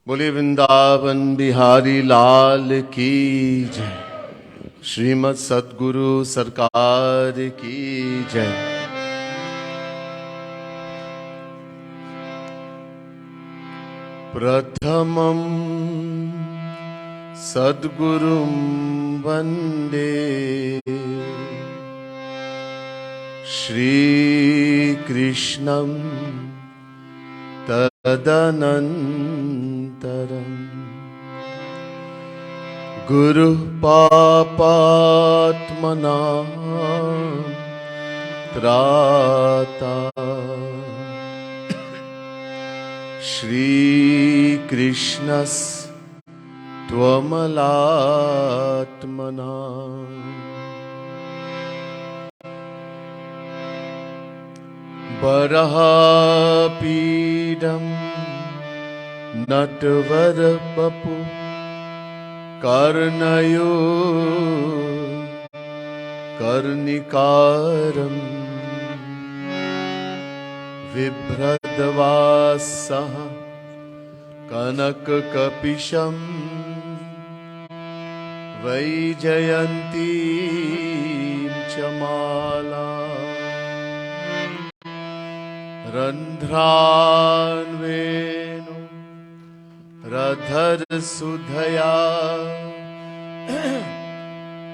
बोले वृंदावन बिहारी लाल की जय। श्रीमद् सद्गुरु सरकार की जय। प्रथमं सद्गुरुं वन्दे श्रीकृष्णं तदनन्तरं गुरुः पापात्मनां त्राता श्रीकृष्णस्त्वमलात्मना बरहापीडं नटवरवपु कर्णयो कर्णिकारम् बिभ्रद्वासः कनककपिशं वैजयन्तीं च माला रन्ध्रान्वेणु रधरसुधया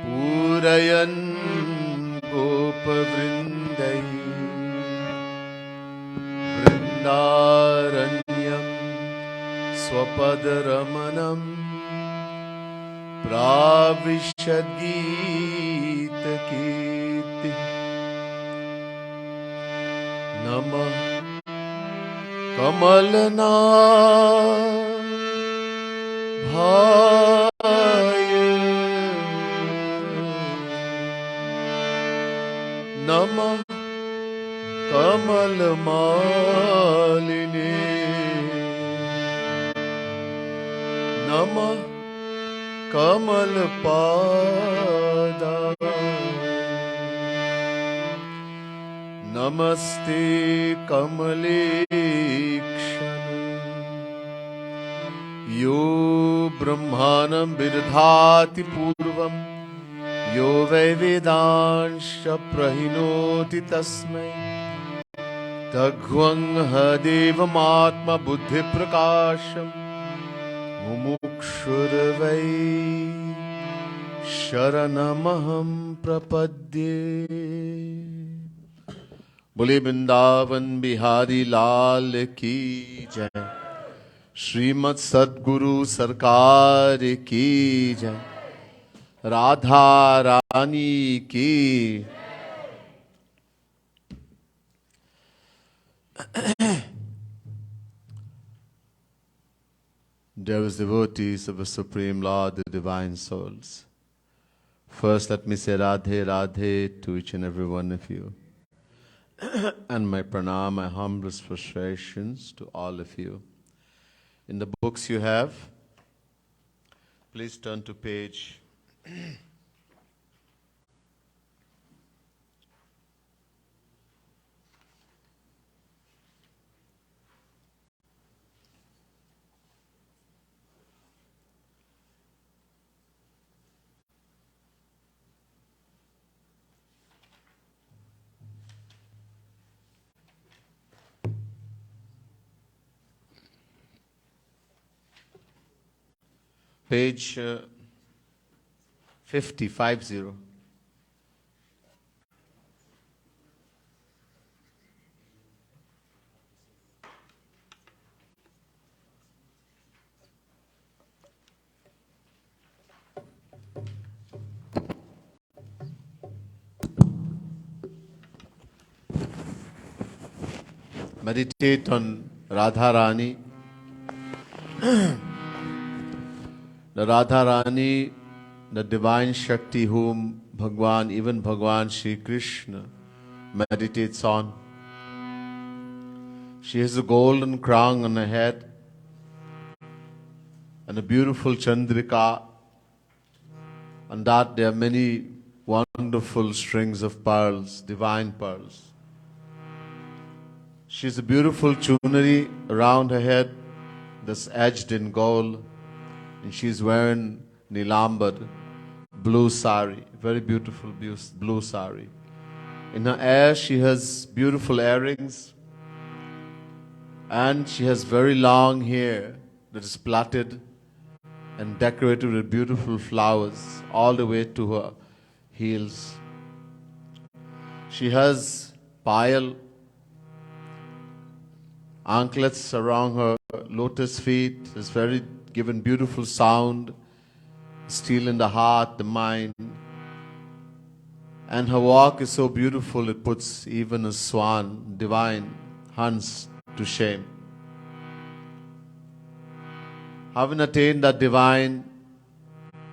पूरयन् गोपवृन्दै वृन्दारण्यं स्वपदरमणं प्राविशद्गीतकीर्तिः नमः कमलनाभाय नमः कमलमालिने नमः कमलपादाय नमस्ते कमलेक्षण यो ब्रह्माणं विदधाति पूर्वं यो वै वेदांश्च प्रहिणोति तस्मै तद्ध्वं देवमात्मबुद्धिप्रकाशं मुमुक्षुर्वै शरणमहं प्रपद्ये। बोले वृंदावन बिहारी लाल की जय। श्रीमद् सद्गुरु सरकार की जय। राधा रानी की। Dearest devotees of the Supreme Lord, the Divine Souls, first let me say Radhe Radhe to each and every one of you. And my pranam, my humblest frustrations to all of you. In the books you have, please turn to page 50. Meditate on Radha Rani. The Radha Rani, the divine Shakti whom even Bhagwan Shri Krishna meditates on. She has a golden crown on her head and a beautiful Chandrika. On that there are many wonderful strings of pearls, divine pearls. She has a beautiful chunari around her head that's edged in gold. And she's wearing nilambar, blue sari, very beautiful blue sari. In her hair, she has beautiful earrings. And she has very long hair that is plaited and decorated with beautiful flowers all the way to her heels. She has payal, anklets around her lotus feet. It's very given beautiful sound, still in the heart, the mind. And her walk is so beautiful, it puts even a swan, divine, hunts to shame. Having attained that divine,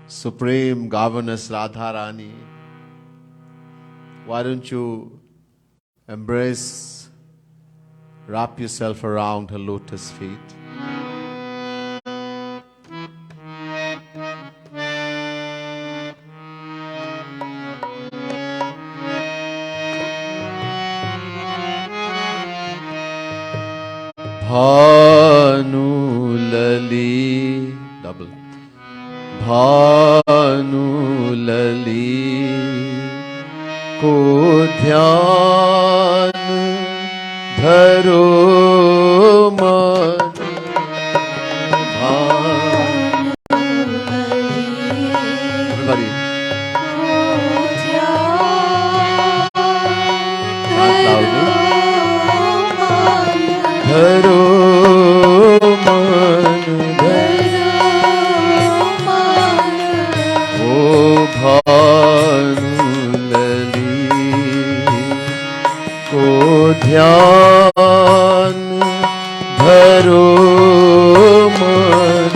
supreme governess Radharani, why don't you embrace, wrap yourself around her lotus feet? Bhanulali, double. Bhanulali ko dhyan dharo man. Everybody. Not loudly. Dharo man, O Bhanulali ko dhyan dharo man.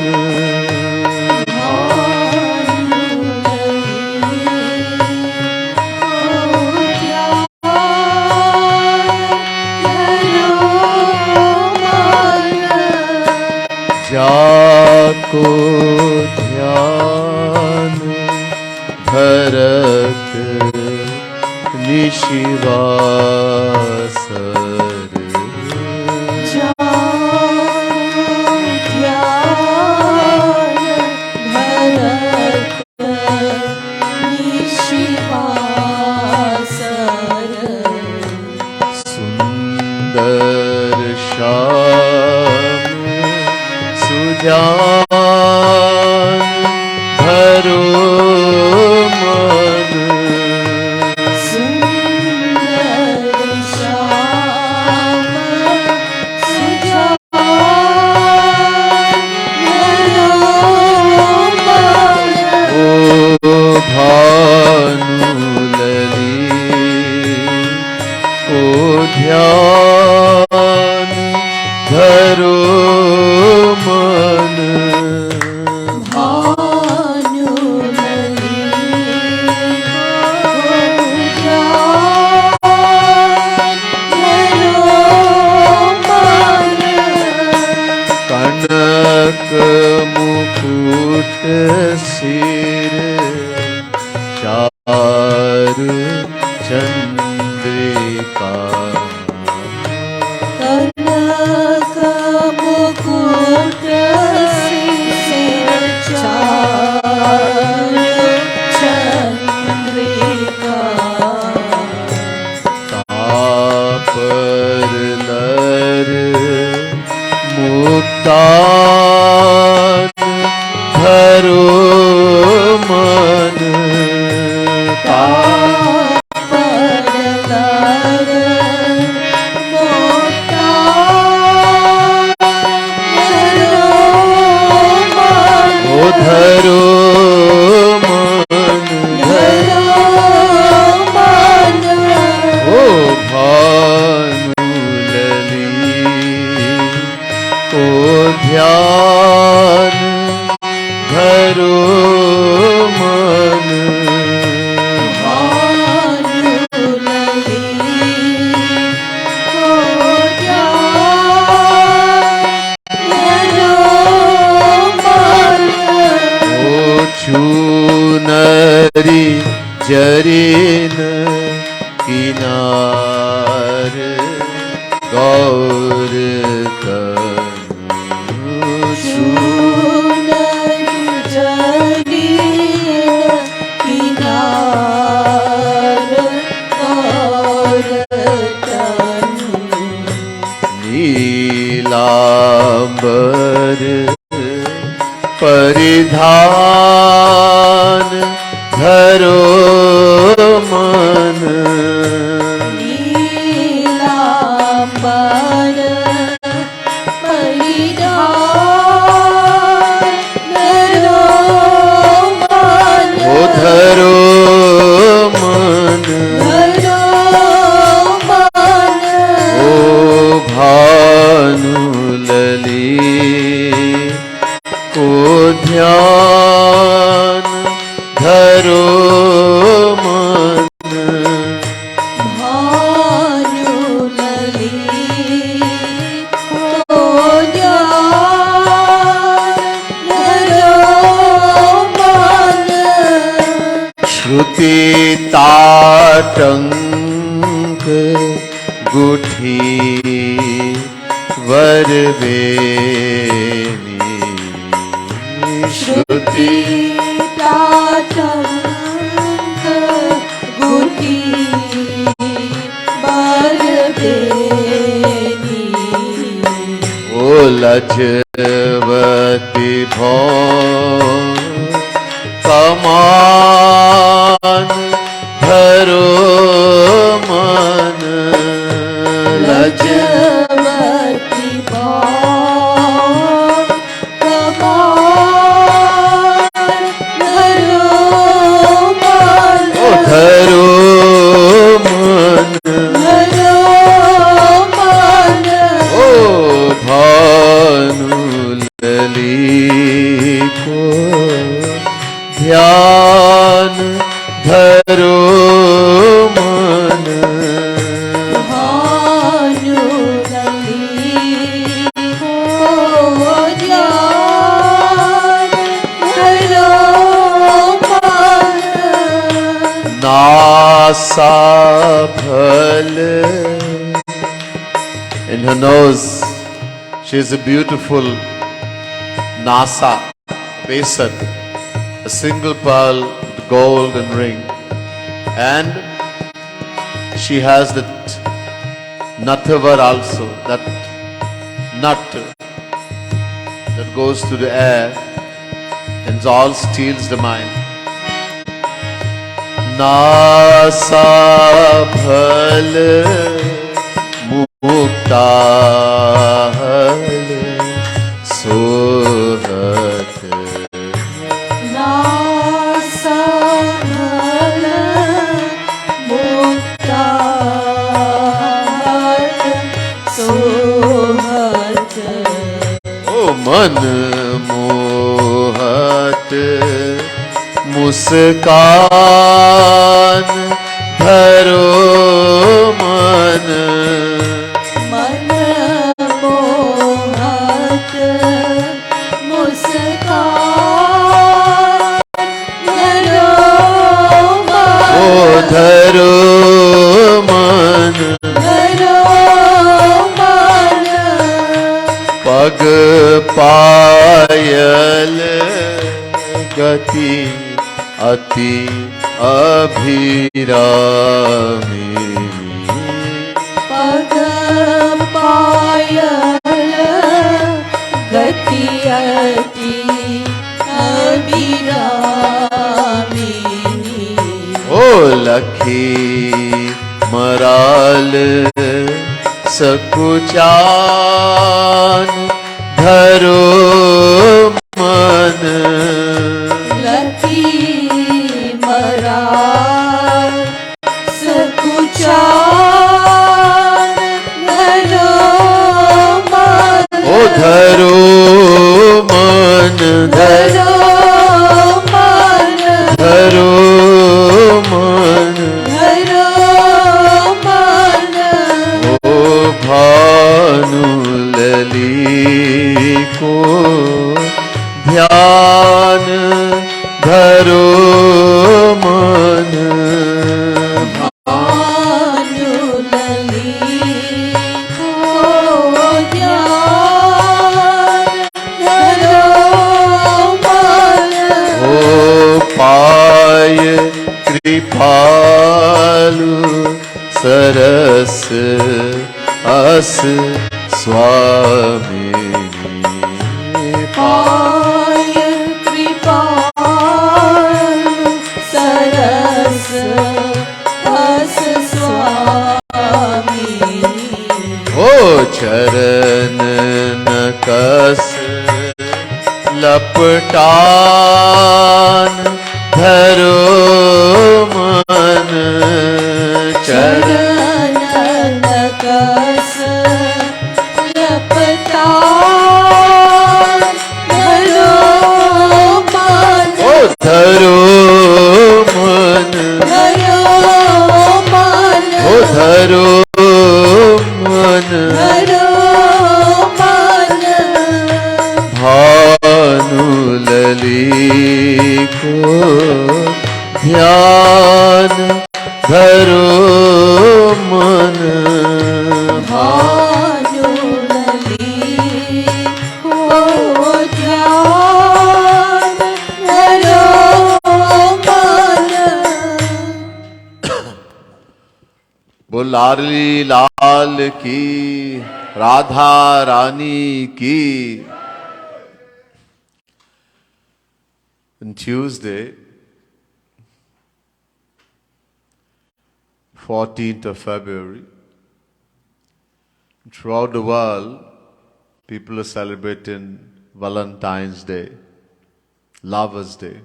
जाको ध्यान भरत निशिवासर, ध्यान भरत निशिवासर, सुंदर श्याम सुजान धरो मन, सुंदर श्याम सुजान धरो मन। ओ भानुलली को ध्यान धरो मन, भानुलली को ध्यान धरो मन। कनक मुकुट सिर चारु चंद्रिका, कनक मुकुट सिर चारु चंद्रिका, तापर नर मुक्तान धरो मन, तापर नर मुक्तान धरो मन। ओ धरो मन, धरो मन। ओ भानुलली को ध्यान धरो मन, भानुलली को ध्यान धरो मन। ओ चूनरी जरीन किनार गौर तनु पीतांबर परिधान धरो मन नीलांबर धरो मन ओ भानु लली को ध्यान धरो मन भानु लली को ध्यान धरो मन श्रुति ताटंक गुठी वरवेनी श्रुति ताटंक गुठी वरवेनी ओ लजवती भौ कमान धरो मन लजवती भाव कमान धरो मन धरो मन धरो मन ओ भानु लली को ध्यान धरो मन भानु लली को ध्यान धरो मन नासा फल in her nose she is a beautiful nasa basin, a single pearl with golden ring, and she has that natavar also, that nut that goes through the air and all steals the mind. Nasa bhal muktal sohat नासमल Mukhtar सोहत ओ मन मोहत मुस्कान धरो मन मन मोहत मुस्कान धरो मन ओ धरो मन धरो मन पग पायल गति अति अभिरामी पग पायल गति अति अभिरामिनी ओ लखी मराल सकुचान धरो मन लखी मराल सकुचान धरो मन ओ धरो मन धरो मन धरो मन धरो मन ओ भानु लली को ध्यान धरो मन भानु लली को ध्यान धरो मन ओ पाय कृपालु सरस अस स्वामी पाय कृपालु सरस अस स्वामी ओ चरण नकस लपटान धरो मन चरण नकस लपटान धरो मन ओ धरो मन धरो मन ओ धरो मन धरो मन भानुलली को ध्यान धरो मन भानुलली को ध्यान धरो मन बोल लाडली लाल की राधा रानी की. On Tuesday, 14th of February, throughout the world, people are celebrating Valentine's Day, Lovers' Day.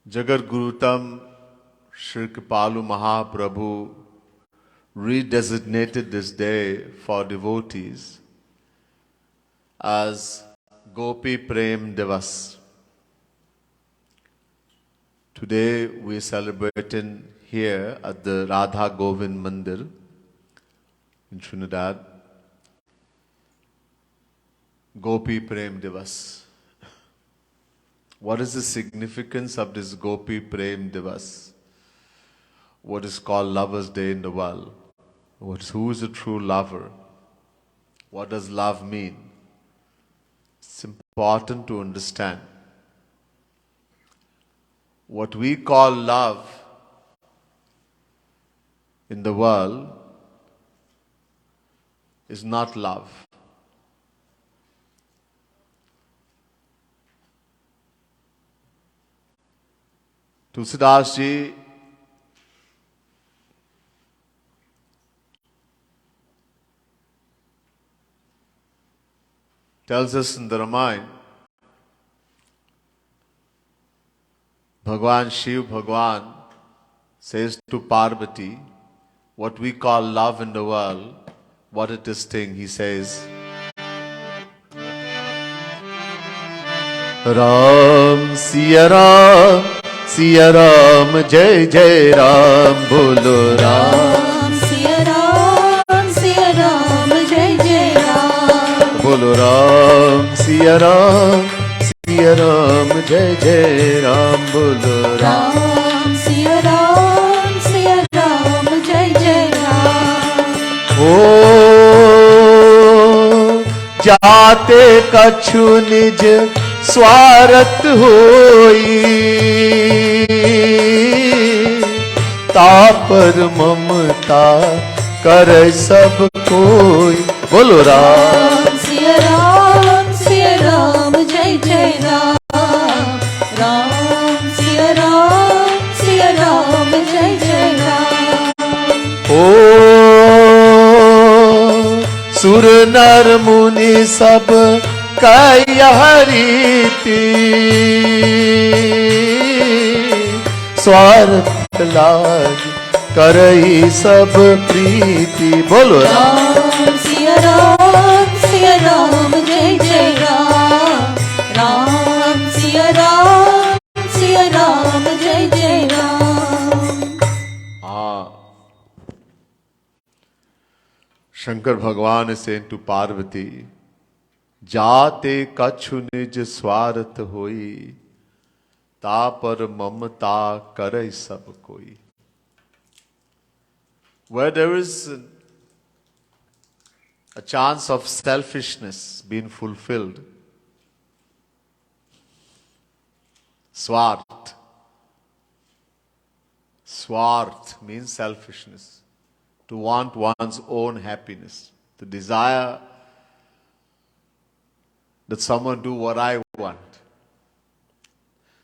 Jagat Gurutam Shri Kripalu Mahaprabhu redesignated this day for devotees as Gopi Prem Divas. Today we are celebrating here at the Radha Govind Mandir in Trinidad, Gopi Prem Divas. What is the significance of this Gopi Prem Divas? What is called Lovers' Day in the world? Who is a true lover? What does love mean? It's important to understand. What we call love in the world is not love. Tulsidas ji tells us in the Ramayana, Bhagwan Shiv Bhagwan says to Parvati, what we call love in the world, what it is thing, he says, Ram Siya Ram, Siya Ram, Jai Jai Ram, Bolo Ram, Siya Ram जय जय Ram Bolo Ram, Siya Ram, Siya Ram, Jai Jai Ram, Bolo Ram. Ram Siya Ram जय जय राम ओ जाते कछु निज स्वार्थ होई, तापर ममता करे सब कोई. बोलो राम सिया राम जय जय राम राम सिया राम जय जय राम ओ सुर नर मुनि सब कय रीति, स्वार्थ लाग करई सब प्रीति. बोलो राम सिया राम जय जय राम राम सिया राम जय जय राम हाँ, शंकर भगवान is saying to Parvati, जाते कछु निज स्वार्थ होई, तापर ममता करे सब कोई. Where there is a chance of selfishness being fulfilled, Swart. Swart means selfishness. To want one's own happiness. To desire that someone do what I want.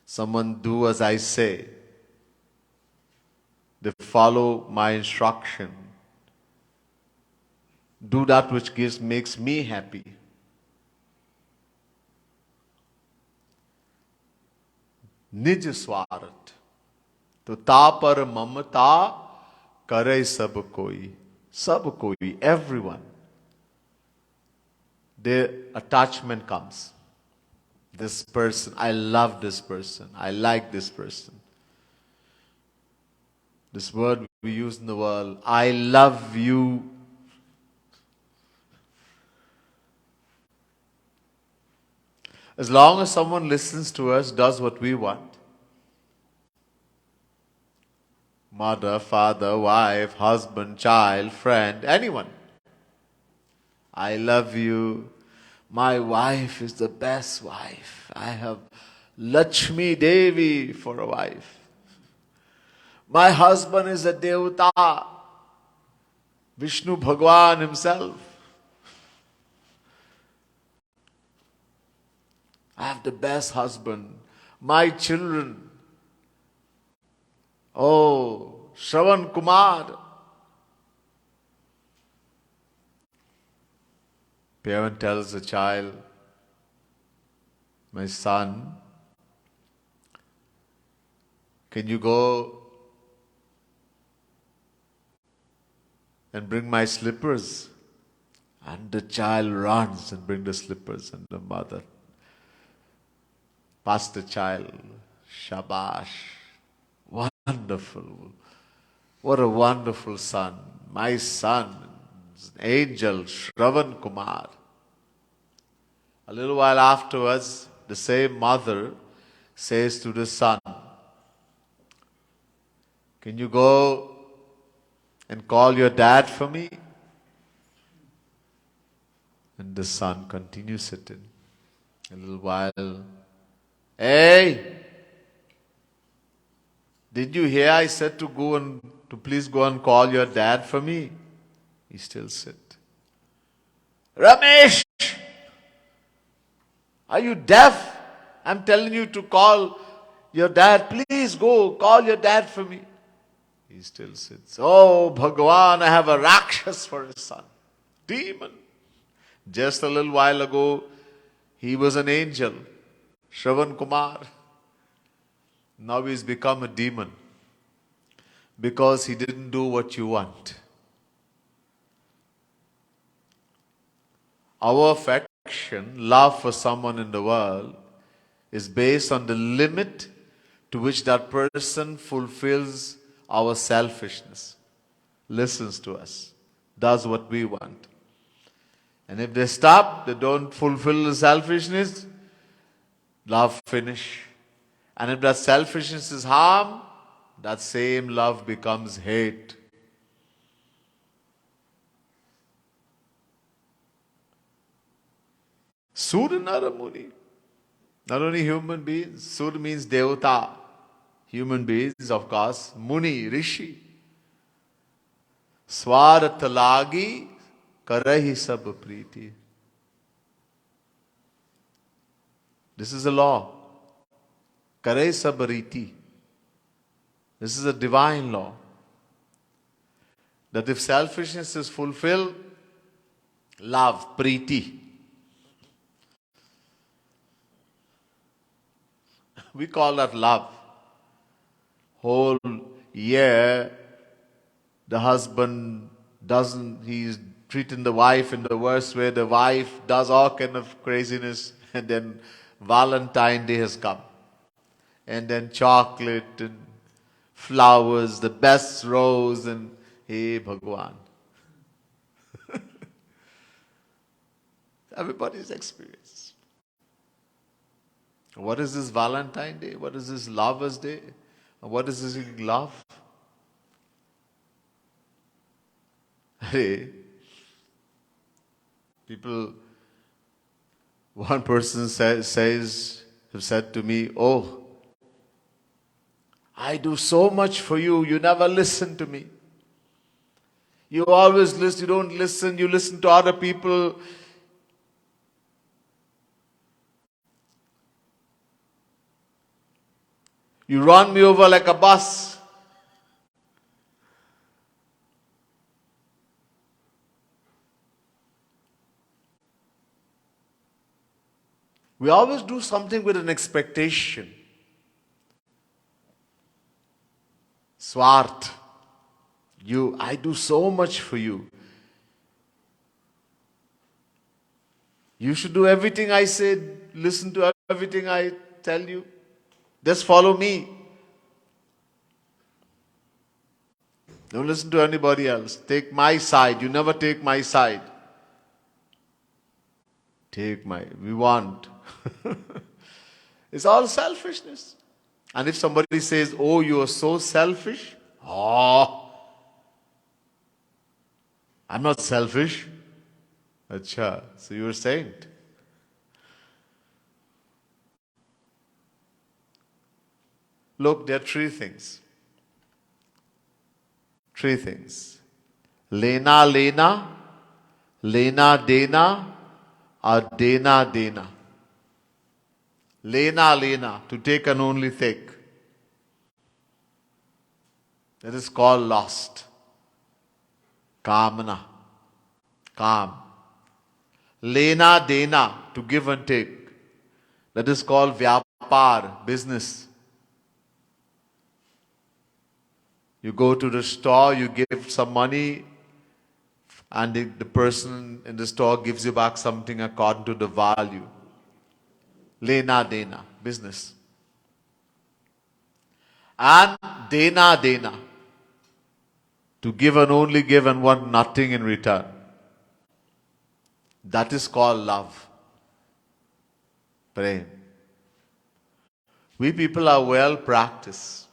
Someone do as I say. They follow my instruction. Do that which makes me happy. निज स्वार्थ तो तापर ममता करे सब कोई, everyone. Their attachment comes. This person, I love this person, I like this person. This word we use in the world, I love you. As long as someone listens to us, does what we want, mother, father, wife, husband, child, friend, anyone. I love you. My wife is the best wife. I have Lakshmi Devi for a wife. My husband is a Devata, Vishnu Bhagwan himself. I have the best husband. My children. Oh, Shravan Kumar. Parent tells the child, my son, can you go and bring my slippers? And the child runs and brings the slippers, and the mother pats the child. Shabash. Wonderful. What a wonderful son. My son, angel Shravan Kumar. A little while afterwards, the same mother says to the son, can you go and call your dad for me? And the son continues sitting. A little while, hey, did you hear I said to please go and call your dad for me? He still sit. Ramesh, are you deaf? I'm telling you to call your dad. Please go call your dad for me. He still sits. Oh, Bhagwan, I have a Rakshas for a son. Demon. Just a little while ago, he was an angel. Shravan Kumar. Now he's become a demon. Because he didn't do what you want. Our affection, love for someone in the world is based on the limit to which that person fulfills our selfishness, listens to us, does what we want. And if they stop, they don't fulfill the selfishness, love finish. And if that selfishness is harm, that same love becomes hate. Surya Naramuni. Not only human beings. Surya means Devata. Human beings, of course. Muni, Rishi. Swarat lagi karahi sab priti. This is a law. Karahi sab riti. This is a divine law. That if selfishness is fulfilled, love, priti. We call that love. Whole year, the husband he's treating the wife in the worst way. The wife does all kind of craziness. And then Valentine's Day has come. And then chocolate and flowers, the best rose, and hey, Bhagwan. Everybody's experience. What is this Valentine's Day? What is this Lover's Day? What is this love? Hey, people, one person have said to me, oh, I do so much for you, you never listen to me. You always listen, you don't listen, you listen to other people. You run me over like a bus. We always do something with an expectation. Swart. I do so much for you. You should do everything I said, listen to everything I tell you. Just follow me. Don't listen to anybody else. Take my side. You never take my side. We want. It's all selfishness. And if somebody says, oh, you are so selfish. Oh, I'm not selfish. Acha, so you're a saint. Look, there are three things. Three things. Lena, lena, lena, dena, or dena, dena. Lena, lena, to take and only take. That is called lust. Kamana. Kam. Lena, dena, to give and take. That is called vyapar, business. You go to the store, you give some money, and the person in the store gives you back something according to the value. Lena, dena, business. And dena, dena, to give and only give and want nothing in return. That is called love. Prem. We people are well practiced,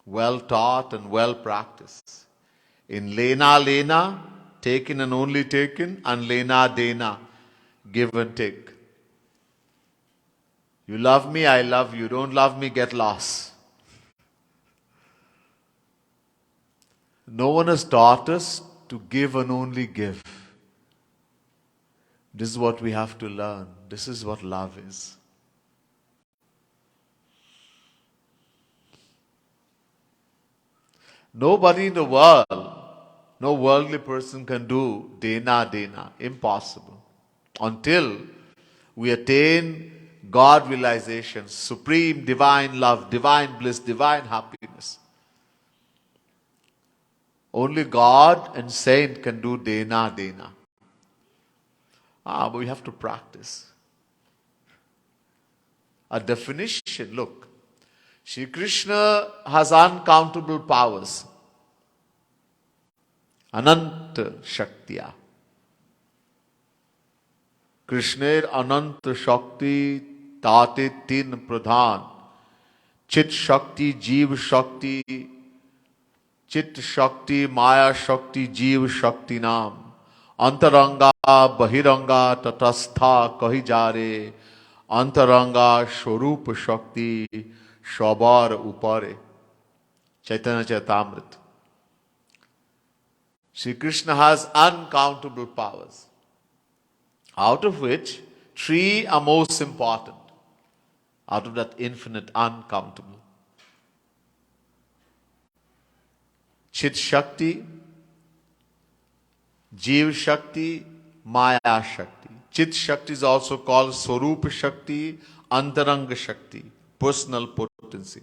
well taught and well practiced. In lena, lena, taken and only taken, and lena, dena, give and take. You love me, I love you. Don't love me, get lost. No one has taught us to give and only give. This is what we have to learn. This is what love is. Nobody in the world, no worldly person can do dena, dena. Impossible. Until we attain God realization, supreme divine love, divine bliss, divine happiness. Only God and saint can do dena, dena. But we have to practice. A definition, look. Shri Krishna has uncountable powers. Ananta Shaktiya. Krishner Ananta Shakti Tate Tin Pradhan. Chit Shakti, Jeev Shakti, Chit Shakti, Maya Shakti, Jeev Shakti Nam. Antaranga, Bahiranga, Tatastha, Kahi Jare, Antaranga, Shorup Shakti, Shabar Upare. Chaitanya Chaitamrit. Shri Krishna has uncountable powers, out of which three are most important, out of that infinite uncountable. Chit Shakti, Jeev Shakti, Maya Shakti. Chit Shakti is also called Swarup Shakti, Antaranga Shakti, personal potency.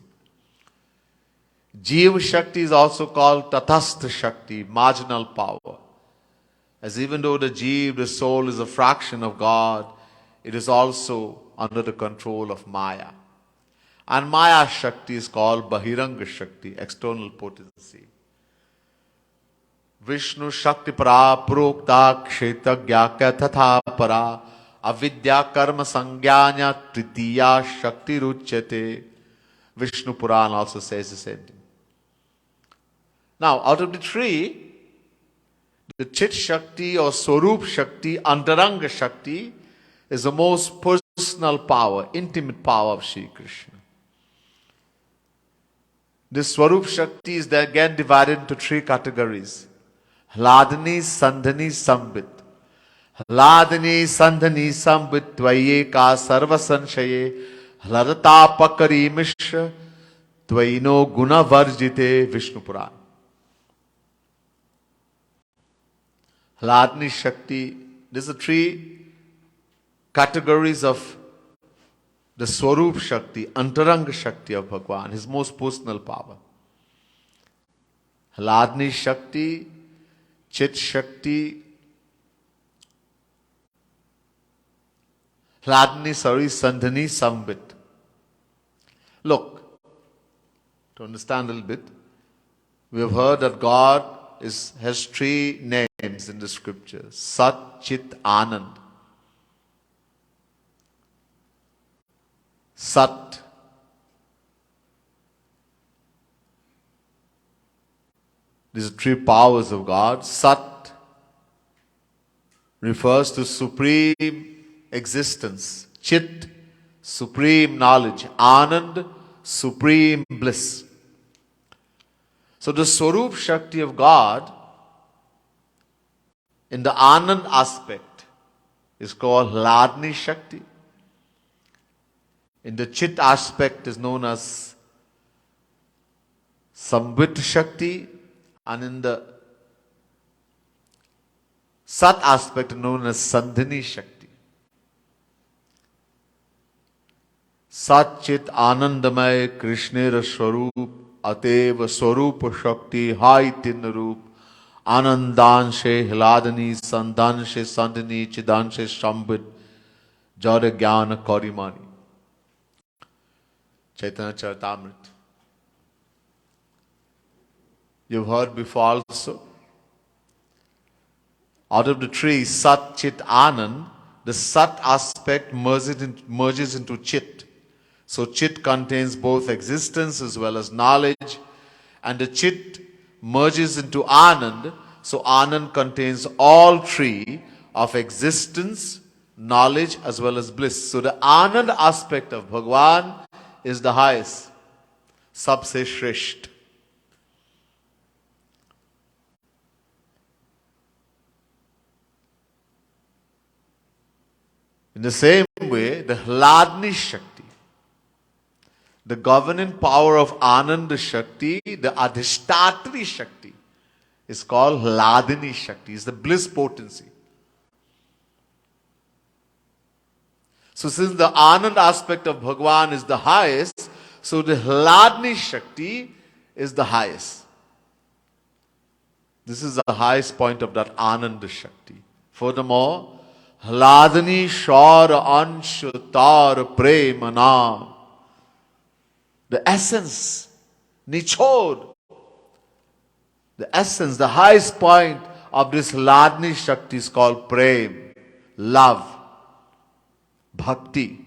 Jeev Shakti is also called Tatastha Shakti, marginal power. As even though the Jeev, the soul, is a fraction of God, it is also under the control of Maya. And Maya Shakti is called Bahiranga Shakti, external potency. Vishnu Shakti Para Prokta Kshetagya Tatha Para Avidya Karma Sangyanya Tritiya Shakti Ruchyate. Vishnu Puran also says the same thing. Now, out of the three, the Chit Shakti or Swarup Shakti, Antaranga Shakti, is the most personal power, intimate power of Shri Krishna. This Swarup Shakti is again divided into three categories. Hladani, Sandhani, Sambit. Hladani, Sandhani, Sambit, Tvayeka, Sarva Sanshaye. Hladata mishra Tvaino guna varjite Vishnu Puran. Hladni Shakti. These are three categories of the Swarup Shakti, Antaranga Shakti of Bhagwan, his most personal power. Hladni Shakti, Chit Shakti, Sandhani Sambit. Look, to understand a little bit, we have heard that God has three names in the scriptures: Sat, Chit, Anand. Sat. These are three powers of God. Sat refers to supreme existence. Chit, supreme knowledge. Anand, supreme bliss. So the Swarup Shakti of God in the Anand aspect is called Hladni Shakti. In the Chit aspect is known as Sambit Shakti, and in the Sat aspect is known as Sandhini Shakti. Sat Chit Anandamay Krishnera Swarup Ateva Swarupa Shakti Hai Tin Roop Anandanshe Hladani Sandanshe Sandhini Chidanshe Sambit Jara Jnana Kaurimani. Chaitanya Charitamrita. You've heard before also. Out of the three, Sat, Chit, Anand, the Sat aspect merges into Chit. So Chit contains both existence as well as knowledge, and the Chit merges into Anand. So Anand contains all three of existence, knowledge as well as bliss. So the Anand aspect of Bhagwan is the highest, sabse shresht. In the same way, the Hladni Shakti, the governing power of Ananda Shakti, the Adhishtatri Shakti, is called Hladini Shakti, is the bliss potency. So since the Anand aspect of Bhagwan is the highest, so the Hladni Shakti is the highest. This is the highest point of that Ananda Shakti. Furthermore, Hladni Shara Anshutar Premana, the essence, Nichod, the essence, the highest point of this Hladni Shakti is called Prem, love, Bhakti.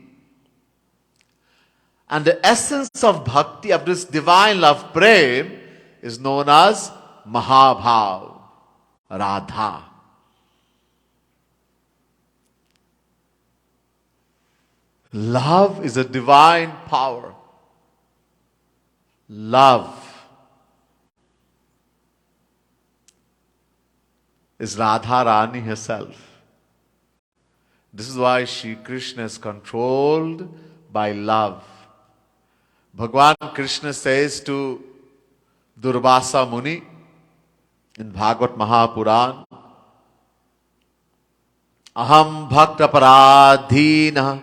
And the essence of Bhakti, of this divine love, Prem, is known as Mahabhav, Radha. Love is a divine power. Love is Radha Rani herself. This is why Shri Krishna is controlled by love. Bhagwan Krishna says to Durvasa Muni in Bhagavad Mahapuran, Aham bhakta paradhina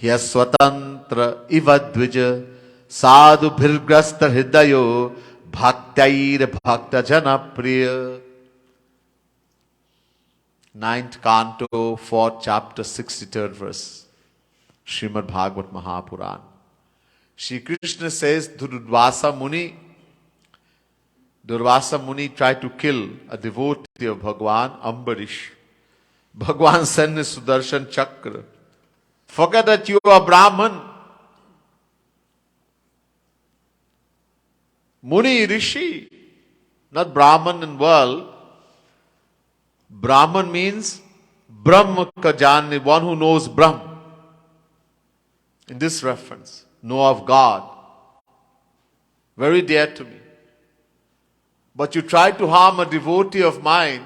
hyaswatantra ivadvija sadhu bhirgrasta hridayo bhaktair bhakta jana priya. 9th canto, 4th chapter, 63rd verse, Srimad Bhagavad Mahapuran. Shri Krishna says to Durvasa Muni tried to kill a devotee of Bhagwan, Ambarish. Bhagwan sent his Sudarshan Chakra. Forget that you are Brahman. Muni, Rishi, not Brahman in world. Brahman means Brahma ka janne, one who knows Brahm. In this reference, know of God. Very dear to me. But you try to harm a devotee of mine,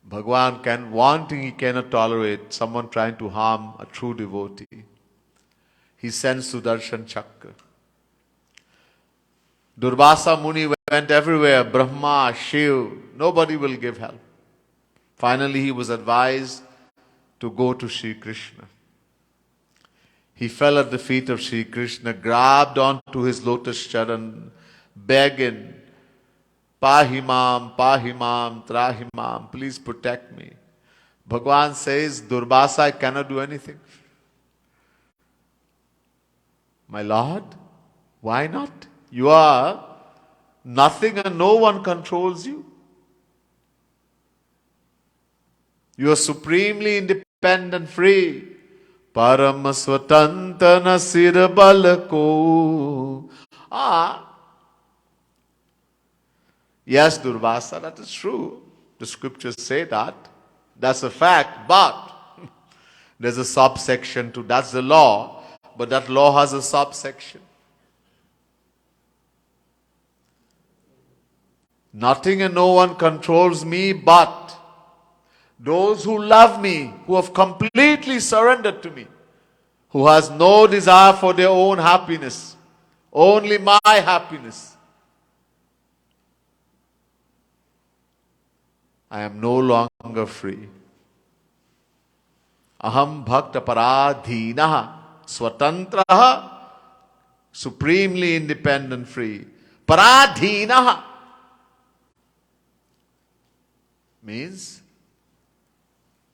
Bhagwan one thing he cannot tolerate, someone trying to harm a true devotee. he sent Sudarshan Chakra. Durvasa Muni went everywhere, Brahma, Shiv, nobody will give help. Finally, he was advised to go to Sri Krishna. He fell at the feet of Sri Krishna, grabbed onto his lotus charan, begging, Pahimam, Pahimam, Trahimam, please protect me. Bhagwan says, Durvasa, I cannot do anything. My Lord, why not? You are nothing and no one controls you. You are supremely independent, free. Param swatantana sirabalako. Yes, Durvasa, that is true. The scriptures say that. That's a fact. But there's a subsection to that's the law. But that law has a subsection. Nothing and no one controls me but those who love me, who have completely surrendered to me, who has no desire for their own happiness, only my happiness. I am no longer free. Aham bhakta paradhinaha swatantraha, supremely independent, free. Paradhinaha means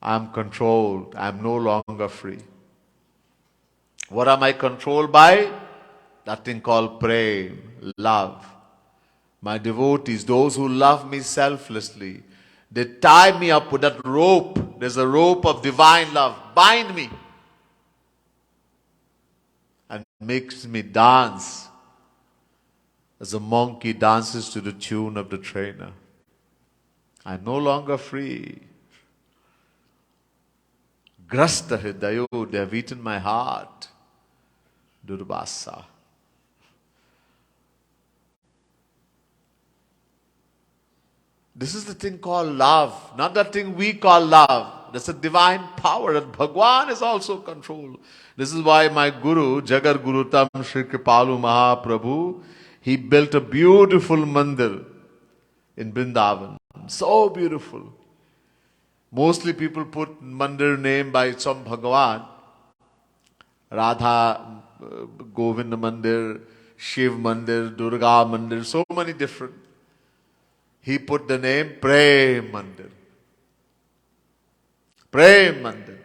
I am controlled. I am no longer free. What am I controlled by? That thing called prem, love. My devotees, those who love me selflessly, they tie me up with that rope. There's a rope of divine love. Bind me. And makes me dance as a monkey dances to the tune of the trainer. I'm no longer free. Grasta hridayo, they have eaten my heart. Durvasa. This is the thing called love, not that thing we call love. That's a divine power that Bhagwan is also controlled. This is why my Guru, Jagar Guru Tam Shri Kripalu Mahaprabhu, he built a beautiful mandir in Vrindavan. So beautiful. Mostly people put mandir name by some Bhagwan. Radha Govind Mandir, Shiv Mandir, Durga Mandir, so many different. He put the name Prem Mandir. Prem Mandir.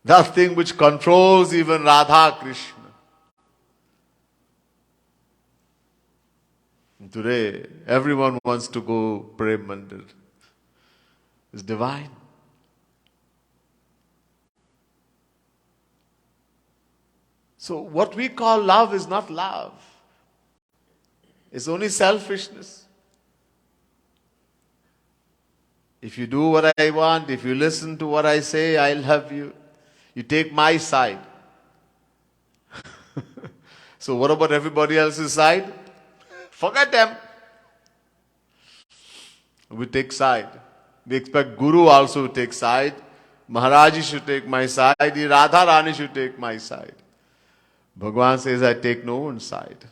That thing which controls even Radha Krishna. And today, everyone wants to go Prem Mandir. It's divine. So what we call love is not love. It's only selfishness. If you do what I want, if you listen to what I say, I'll have you. You take my side. So what about everybody else's side? Forget them. We take side. We expect Guru also to take side. Maharaji should take my side. Radha Rani should take my side. Bhagwan says, I take no one's side.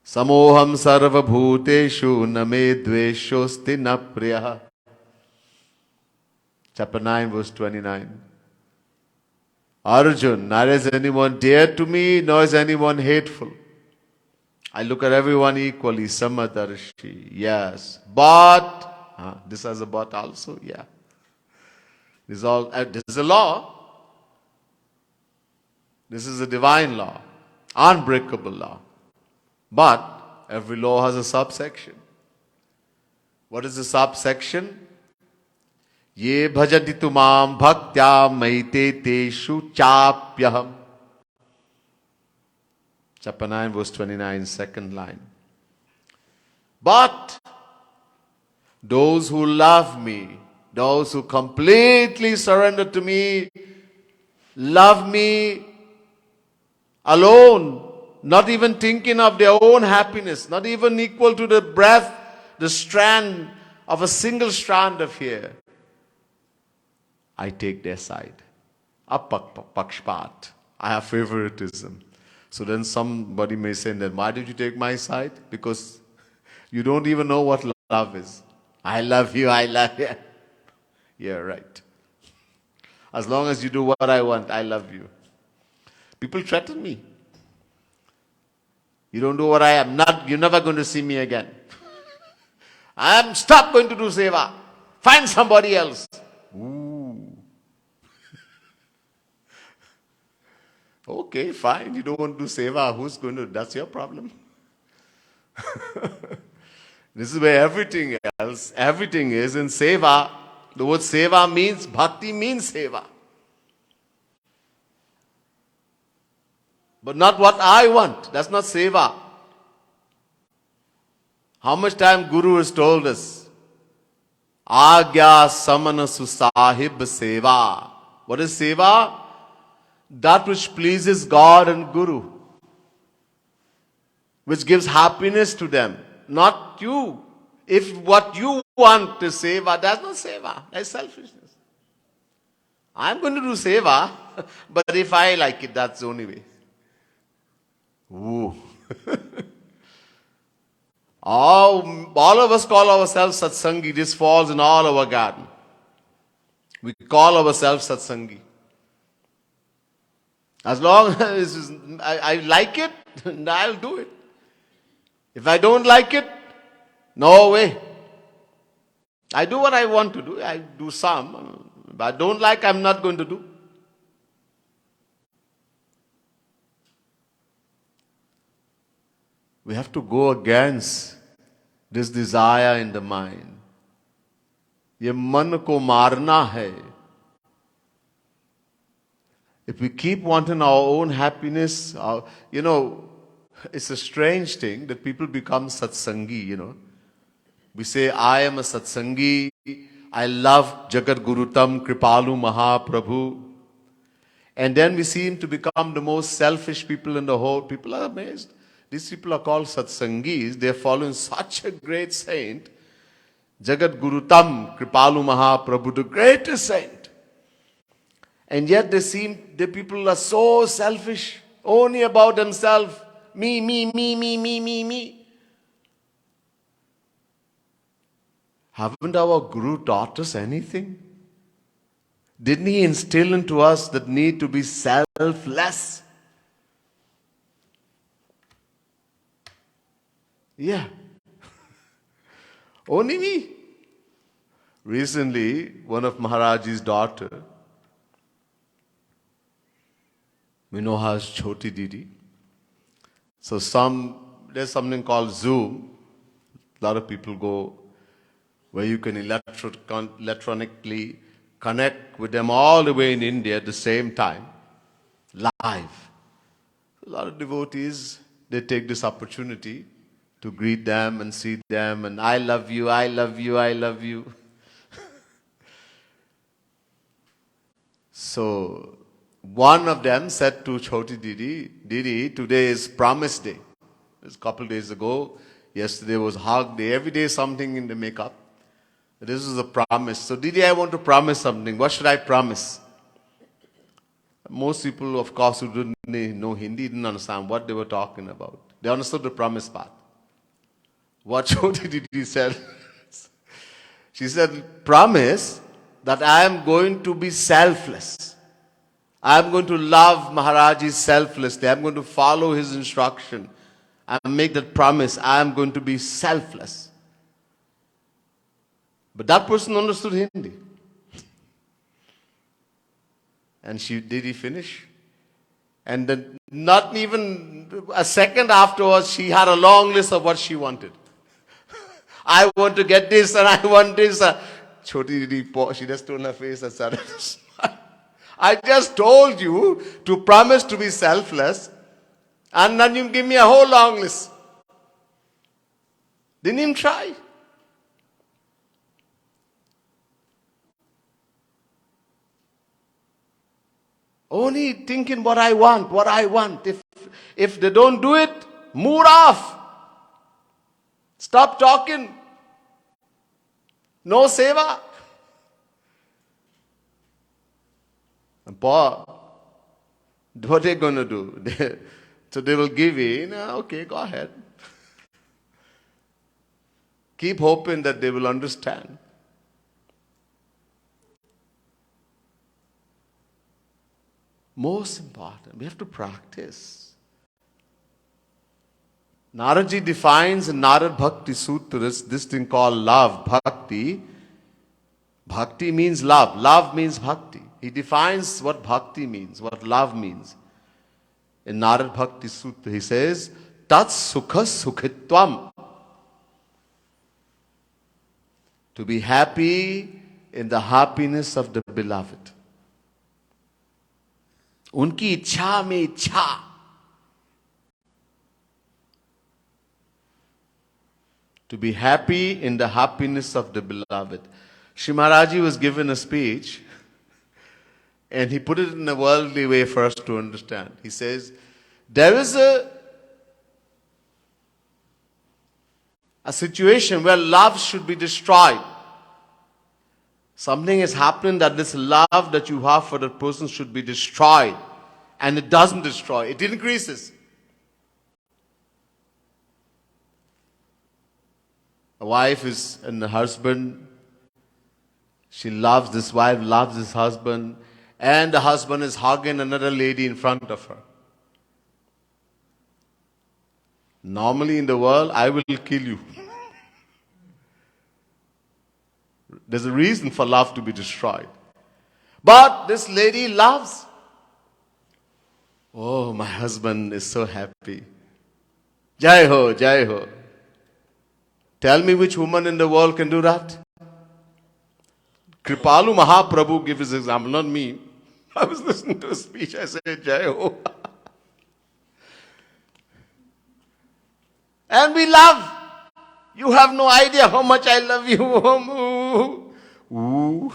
Samoham sarva bhuteshu name dveshosti na priyaha. Chapter 9, verse 29. Arjun, neither is anyone dear to me, nor is anyone hateful. I look at everyone equally, samadarshi, yes. But, this has a but also, yeah. This is a law. This is a divine law, unbreakable law. But every law has a subsection. What is the subsection? Ye bhajanti tumam bhaktya maite teshu chapyaham. Chapter 9, verse 29, second line. But those who love me, those who completely surrender to me, love me alone, not even thinking of their own happiness, not even equal to the breath, the strand of a single strand of hair. I take their side. Pakshpat. I have favoritism. So then somebody may say, then why did you take my side? Because you don't even know what love is. I love you, I love you. Yeah, right. As long as you do what I want, I love you. People threaten me. You don't do what I am, you're never going to see me again. Stop going to do seva. Find somebody else. Ooh. Okay, fine. You don't want to do seva. Who's going to? That's your problem. This is where everything is in seva. The word seva means, bhakti means seva. But not what I want. That's not seva. How much time Guru has told us? Agya samana susahib seva. What is seva? That which pleases God and Guru. Which gives happiness to them. Not you. If what you want is seva, that's not seva. That's selfishness. I'm going to do seva, but if I like it, that's the only way. Ooh. All of us call ourselves satsangi. This falls in all our garden. We call ourselves satsangi. As long as I like it, I'll do it. If I don't like it, no way. I do what I want to do. I do some. If I don't like, I'm not going to do. We have to go against this desire in the mind. ये मन को मारना है. If we keep wanting our own happiness, it's a strange thing that people become satsangi, We say, I am a satsangi. I love Jagat Gurutam Kripalu Mahaprabhu. And then we seem to become the most selfish people in the whole. People are amazed. These people are called satsangis. They are following such a great saint. Jagat Gurutam Kripalu Mahaprabhu, the greatest saint. And yet the people are so selfish, only about themselves. Me, me, me, me, me, me, me. Haven't our Guru taught us anything? Didn't he instill into us that need to be selfless? Yeah. Only me. Recently, one of Maharaj's daughter, we know her as Choti Didi. So there's something called Zoom. A lot of people go where you can electronically connect with them all the way in India at the same time, live. A lot of devotees, they take this opportunity to greet them and see them and I love you, I love you, I love you. So one of them said to Choti Didi, today is Promise Day. It was a couple days ago. Yesterday was Hug Day. Every day something in the makeup. This is a promise. So Didi, I want to promise something. What should I promise? Most people, of course, who didn't know Hindi didn't understand what they were talking about. They understood the promise part. What Choti Didi said, she said, promise that I am going to be selfless. I am going to love Maharaji selflessly. I am going to follow his instruction. I make that promise. I am going to be selfless. But that person understood Hindi. And did he finish? And then not even a second afterwards, she had a long list of what she wanted. I want to get this and I want this. Choti Didi, she just turned her face and started to smile. I just told you to promise to be selfless and then you give me a whole long list. Didn't even try. Only thinking what I want, what I want. If they don't do it, mood off. Stop talking. No seva. And poor, what are they going to do? So they will give in. Okay, go ahead. Keep hoping that they will understand. Most important, we have to practice. Naraji defines in Narad Bhakti Sutras this thing called love, bhakti. Bhakti means love. Love means bhakti. He defines what bhakti means, what love means. In Narad Bhakti Sutra, he says, Tat Sukha Sukhitvam. To be happy in the happiness of the beloved. Unki ichha mein ichha. To be happy in the happiness of the beloved. Shri Maharaji was given a speech and he put it in a worldly way for us to understand. He says, there is a situation where love should be destroyed. Something has happened that this love that you have for that person should be destroyed. And it doesn't destroy, it increases. A wife is and the husband, this wife loves this husband, and the husband is hugging another lady in front of her. Normally in the world, I will kill you. There's a reason for love to be destroyed. But this lady loves. Oh, my husband is so happy. Jai ho, jai ho. Tell me which woman in the world can do that? Kripalu Mahaprabhu gave his example, not me. I was listening to a speech, I said, Jai ho. And we love. You have no idea how much I love you. Ooh.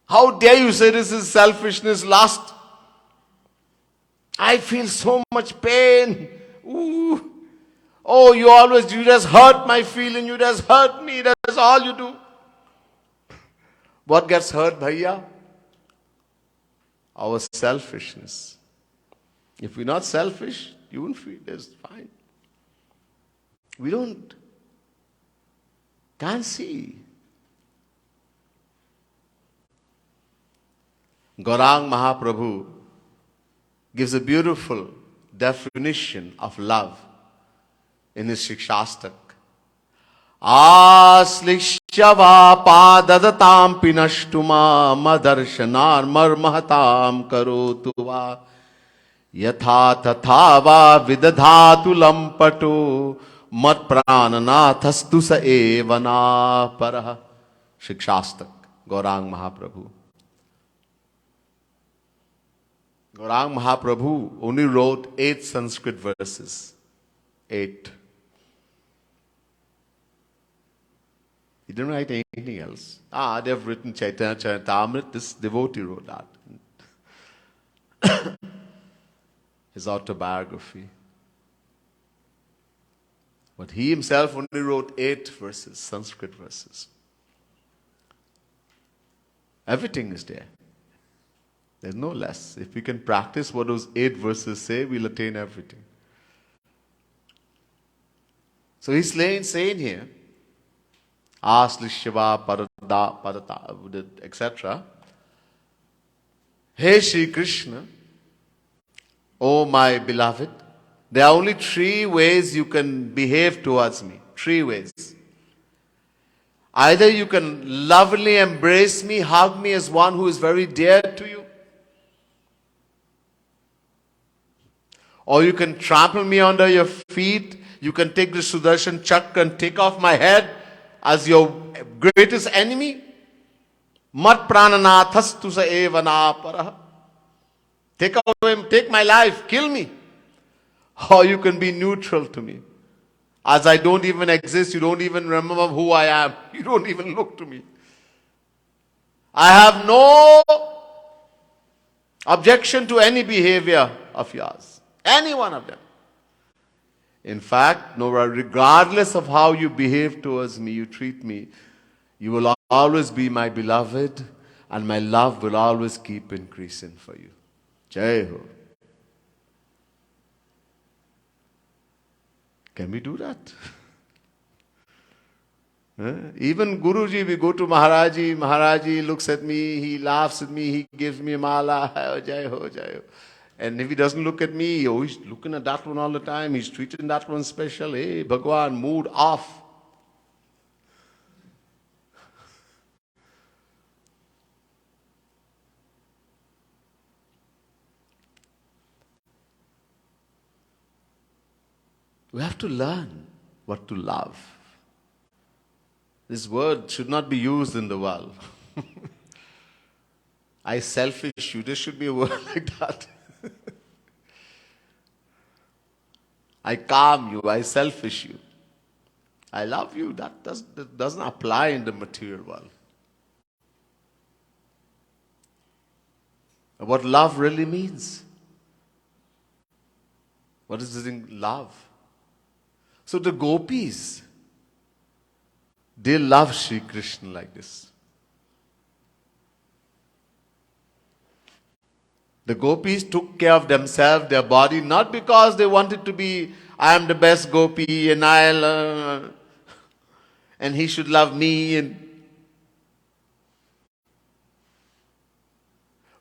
How dare you say this is selfishness, lust? I feel so much pain. Ooh. Oh, you just hurt my feeling, you just hurt me, that's all you do. What gets hurt, bhaiya? Our selfishness. If we're not selfish, you won't feel that's fine. We can't see. Gaurang Mahaprabhu gives a beautiful definition of love in his Shikshastak. Aslishyava padadatam pinashtuma madarshanar marmahatam karotuva yatha tatha va vidadhatu lampato mat prananathastu sa evana parah. Shikshastak, Gaurang Mahaprabhu. Gaurang Mahaprabhu only wrote 8 Sanskrit verses. 8. He didn't write anything else. They've written Chaitanya Charitamrita. This devotee wrote that. His autobiography. But he himself only wrote 8 verses, Sanskrit verses. Everything is there. There's no less. If we can practice what those 8 verses say, we'll attain everything. So he's saying here, Aslishyava Padata, etc. Hey Shri Krishna, oh my beloved, there are only 3 ways you can behave towards me. 3 ways. Either you can lovingly embrace me, hug me as one who is very dear to you. Or you can trample me under your feet. You can take the Sudarshan Chakra and take off my head as your greatest enemy. Mat prananathastu sa evana parah. Take my life, kill me. Or you can be neutral to me. As I don't even exist, you don't even remember who I am. You don't even look to me. I have no objection to any behavior of yours. Any one of them. In fact, regardless of how you behave towards me, you treat me, you will always be my beloved. And my love will always keep increasing for you. Jai Ho. Can we do that? Even Guruji, we go to Maharaji, Maharaji looks at me, he laughs at me, he gives me a mala, oh, Jai Ho, Jai Ho. And if he doesn't look at me, oh, he's looking at that one all the time, he's treating that one special. Hey, Bhagwan, mood off. We have to learn what to love. This word should not be used in the world. I selfish you. There should be a word like that. I calm you. I selfish you. I love you. That doesn't apply in the material world. What love really means. What is this thing? Love. So the gopis, they love Sri Krishna like this. The gopis took care of themselves, their body, not because they wanted to be, I am the best gopi and and he should love me. And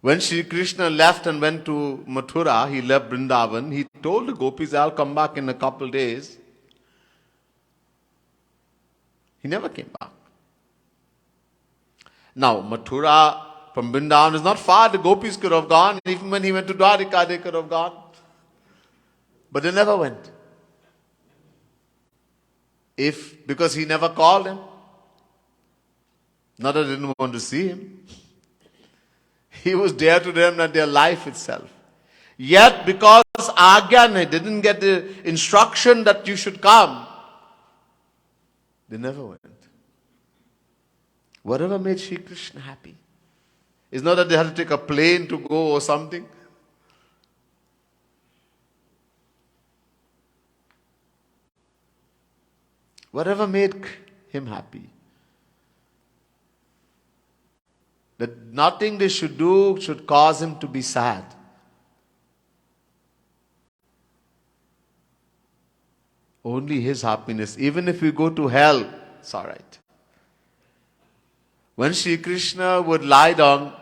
when Sri Krishna left and went to Mathura, he left Vrindavan, he told the gopis, I'll come back in a couple days. He never came back. Now, Mathura from Vrindavan is not far. The gopis could have gone. Even when he went to Dwarika, they could have gone. But they never went. Because he never called them. Not that they didn't want to see him. He was dear to them than their life itself. Yet, because Agya didn't get the instruction that you should come, they never went. Whatever made Sri Krishna happy. It's not that they had to take a plane to go or something. Whatever made him happy. That nothing they should do should cause him to be sad. Only his happiness. Even if we go to hell, it's all right. When Sri Krishna would lie down,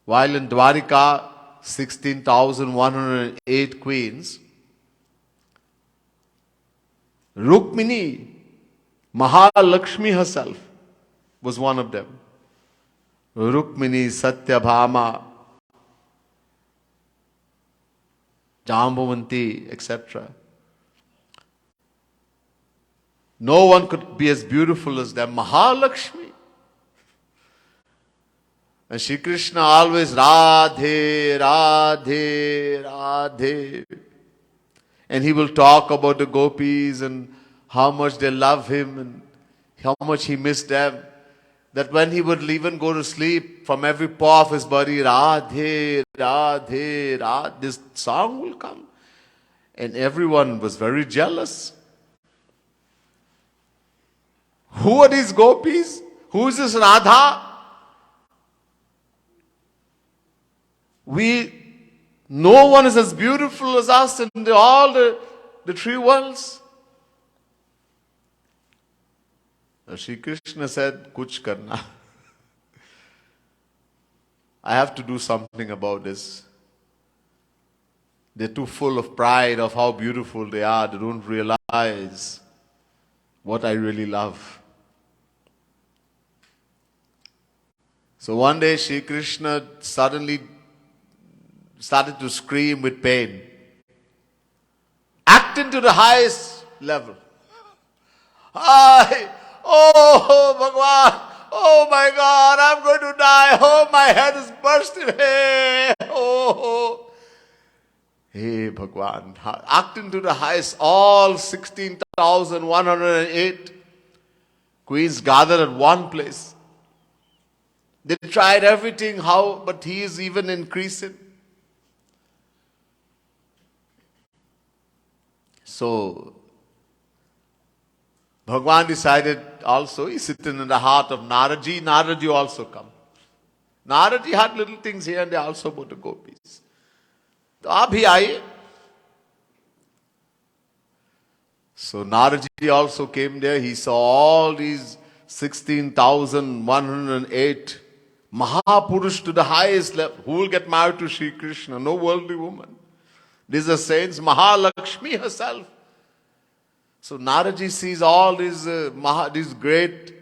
while in Dwarika, 16,108 queens, Rukmini, Mahalakshmi herself, was one of them. Rukmini, Satyabhama, Jambavanti, etc. No one could be as beautiful as them. Mahalakshmi. And Shri Krishna always Radhe, Radhe, Radhe. And he will talk about the gopis and how much they love him and how much he missed them. That when he would even go to sleep, from every pore of his body, Radhe, Radhe, Radhe, this song will come. And everyone was very jealous. Who are these gopis? Who is this Radha? No one is as beautiful as us in all the three worlds. Shri Krishna said, Kuch karna. I have to do something about this. They're too full of pride of how beautiful they are. They don't realize what I really love. So one day Shri Krishna suddenly started to scream with pain. Acting to the highest level. Oh, Bhagwan, oh my God, I'm going to die. Oh, my head is bursting. Hey, oh. Hey, Bhagwan, acting to the highest, all 16,108 queens gathered at one place. They tried everything, but he is even increasing. So, Bhagwan decided also, he's sitting in the heart of Naraji. Naraji also come. Naraji had little things here and there also about the gopis. तो आप भी आइए. So Naraji also came there. He saw all these 16,108 Mahapurush to the highest level. Who will get married to Sri Krishna? No worldly woman. These are saints, Mahalakshmi herself. So Naraji sees all these great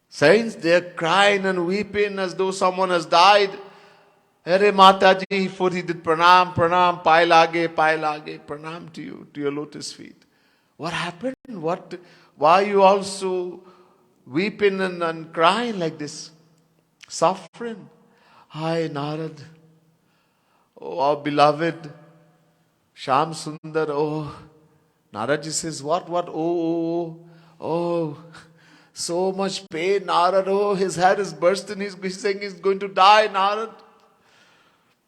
saints. They're crying and weeping as though someone has died. Hare Mataji, for he did pranam, pai lage, pranam to you, to your lotus feet. What happened? Why are you also weeping and crying like this? Suffering. Hi, Narad. Oh, our beloved Sham Sundar. Oh, Naradji says, what? Oh, so much pain, Narad. Oh, his head is bursting. He's saying he's going to die, Narad.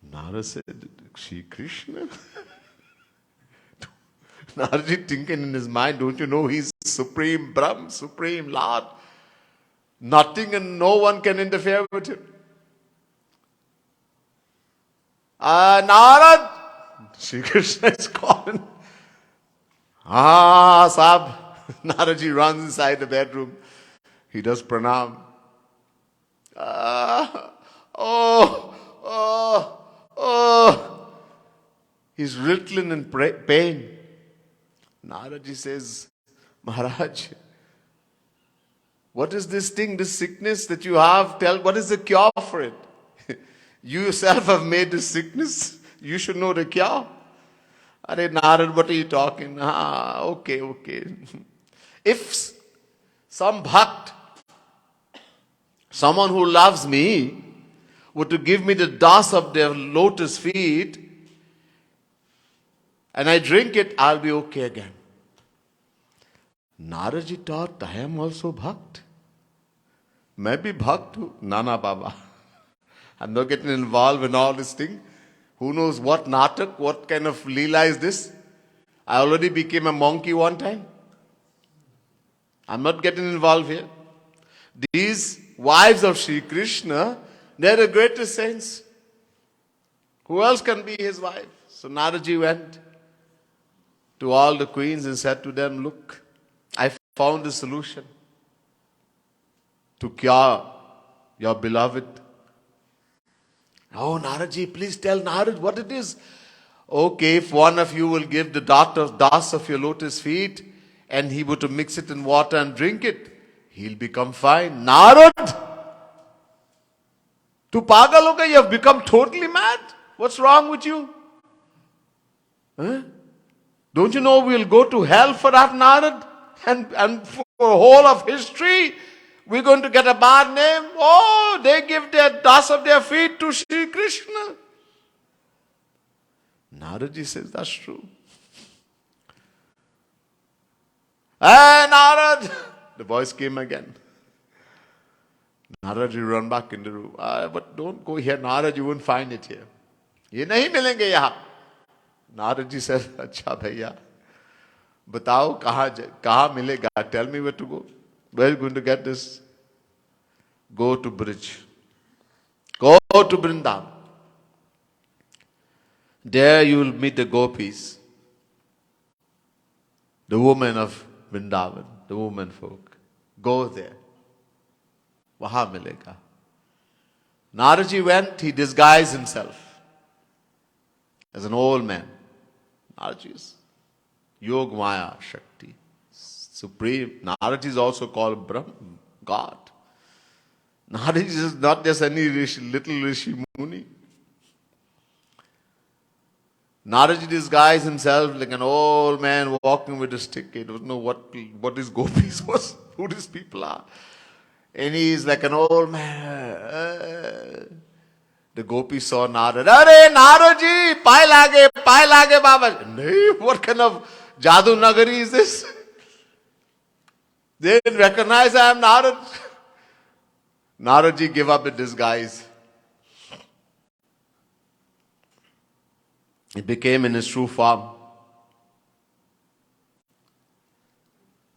Narad said, Shri Krishna? Naradji thinking in his mind, don't you know he's Supreme Brahm, Supreme Lord? Nothing and no one can interfere with him. Narad! Shri Krishna is calling. Sahab. Naradji runs inside the bedroom. He does pranam. He's writhing in pain. Naradji says, Maharaj, what is this thing, this sickness that you have? What is the cure for it? You yourself have made this sickness. You should know the cure. Are Narad, what are you talking? Okay. If some bhakt, someone who loves me, were to give me the dust of their lotus feet, and I drink it, I'll be okay again. Naradji thought, I am also bhakt. Main bhi bhakt hu. Nana Baba. I'm not getting involved in all this thing. Who knows what natak, what kind of leela is this? I already became a monkey one time. I'm not getting involved here. These wives of Sri Krishna, they're the greatest saints. Who else can be his wife? So Naradji went to all the queens and said to them, look, I found the solution to cure your beloved. Oh, Naradji, please tell Narad what it is. Okay, if one of you will give the dust of your lotus feet and he were to mix it in water and drink it, he'll become fine. Narad! Tu pagal ho gaya, you have become totally mad. What's wrong with you? Huh? Don't you know we'll go to hell for that, Narad? And for the whole of history, we're going to get a bad name. Oh, they give their dust of their feet to Sri Krishna. Naradji says, that's true. Hey, Narad! The voice came again. Naradji run back in the room. But don't go here, Narad, you won't find it here. Ye nahi milenge yahan. Naradji said, Acha bhaiya. Batao kaha milega. Tell me where to go. Where are you going to get this? Go to Brij. Go to Vrindavan. There you will meet the gopis. The women of Vrindavan. The women folk. Go there. Waha milega. Naradji went, he disguised himself as an old man. Naradji is Yog Maya Shakti. Supreme. Naradji is also called Brahm, God. Naradji is not just any little Rishi Muni. Naradji disguised himself like an old man walking with a stick. He doesn't know what these gopis was, who these people are. And he's like an old man. The gopis saw Narad. Arey, Naradji, pai lage, Baba. No, what kind of Jadu Nagari is this? They didn't recognize I am Narad. Naradji gave up the disguise. He became in his true form.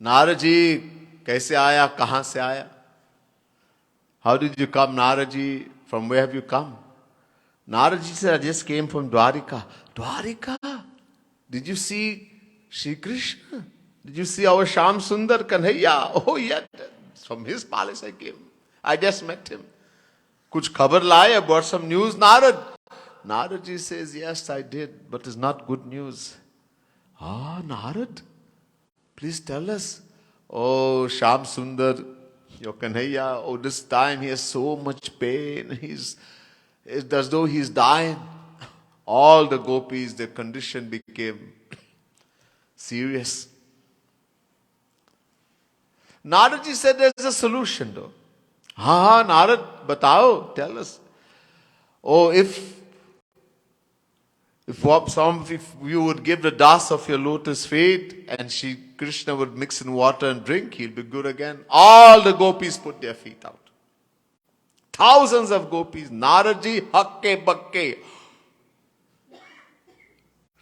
Narad ji, kaise aaya, kahan se aaya? How did you come, Narad ji? From where have you come? Narad ji said, I just came from Dwarika. Dwarika? Did you see Shri Krishna? Did you see our Sham Sundar Kanhaiya? Oh, yeah. From his palace I came. I just met him. Kuch khabar laye, I brought some news, Narad. Narad ji says, yes, I did, but it's not good news. Ah, Narad, please tell us. Oh, Sham Sundar, your Kanhaiya, oh, this time he has so much pain. It's as though he's dying. All the gopis, their condition became serious. Narad ji said, there's a solution though. Ha, Narad, batao, tell us. Oh, if you would give the dust of your lotus feet and Shri Krishna would mix in water and drink, he'll be good again. All the gopis put their feet out. Thousands of gopis. Narad ji, hakke bakke.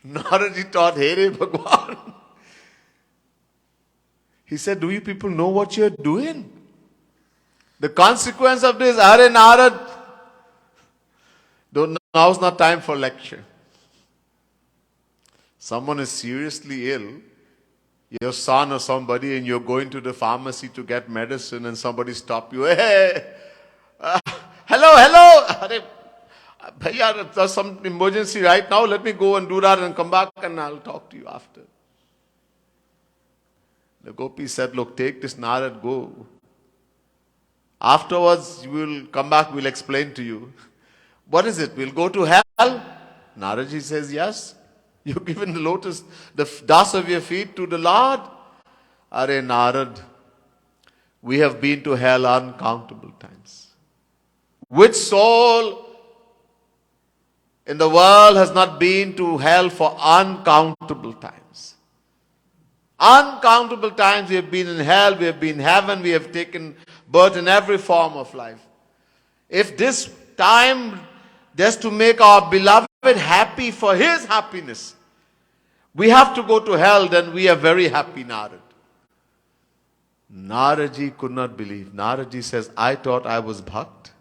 Narad ji taught, Here Bhagwan. He said, do you people know what you're doing? The consequence of this, Hare Narad. Now's not time for lecture. Someone is seriously ill, your son or somebody, and you're going to the pharmacy to get medicine and somebody stop you. Hey, hello. Hare, bhaiya, there's some emergency right now. Let me go and do that and come back and I'll talk to you after. The gopi said, look, take this Narad, go. Afterwards, you will come back, we'll explain to you. What is it? We'll go to hell? Naradji says, yes. You've given the lotus, the dust of your feet to the Lord. Are Narad, we have been to hell uncountable times. Which soul in the world has not been to hell for uncountable times? Uncountable times we have been in hell, we have been in heaven, we have taken birth in every form of life. If this time just to make our beloved happy for his happiness, we have to go to hell, then we are very happy, Narad. Naradji could not believe. Naradji says, I thought I was bhakt.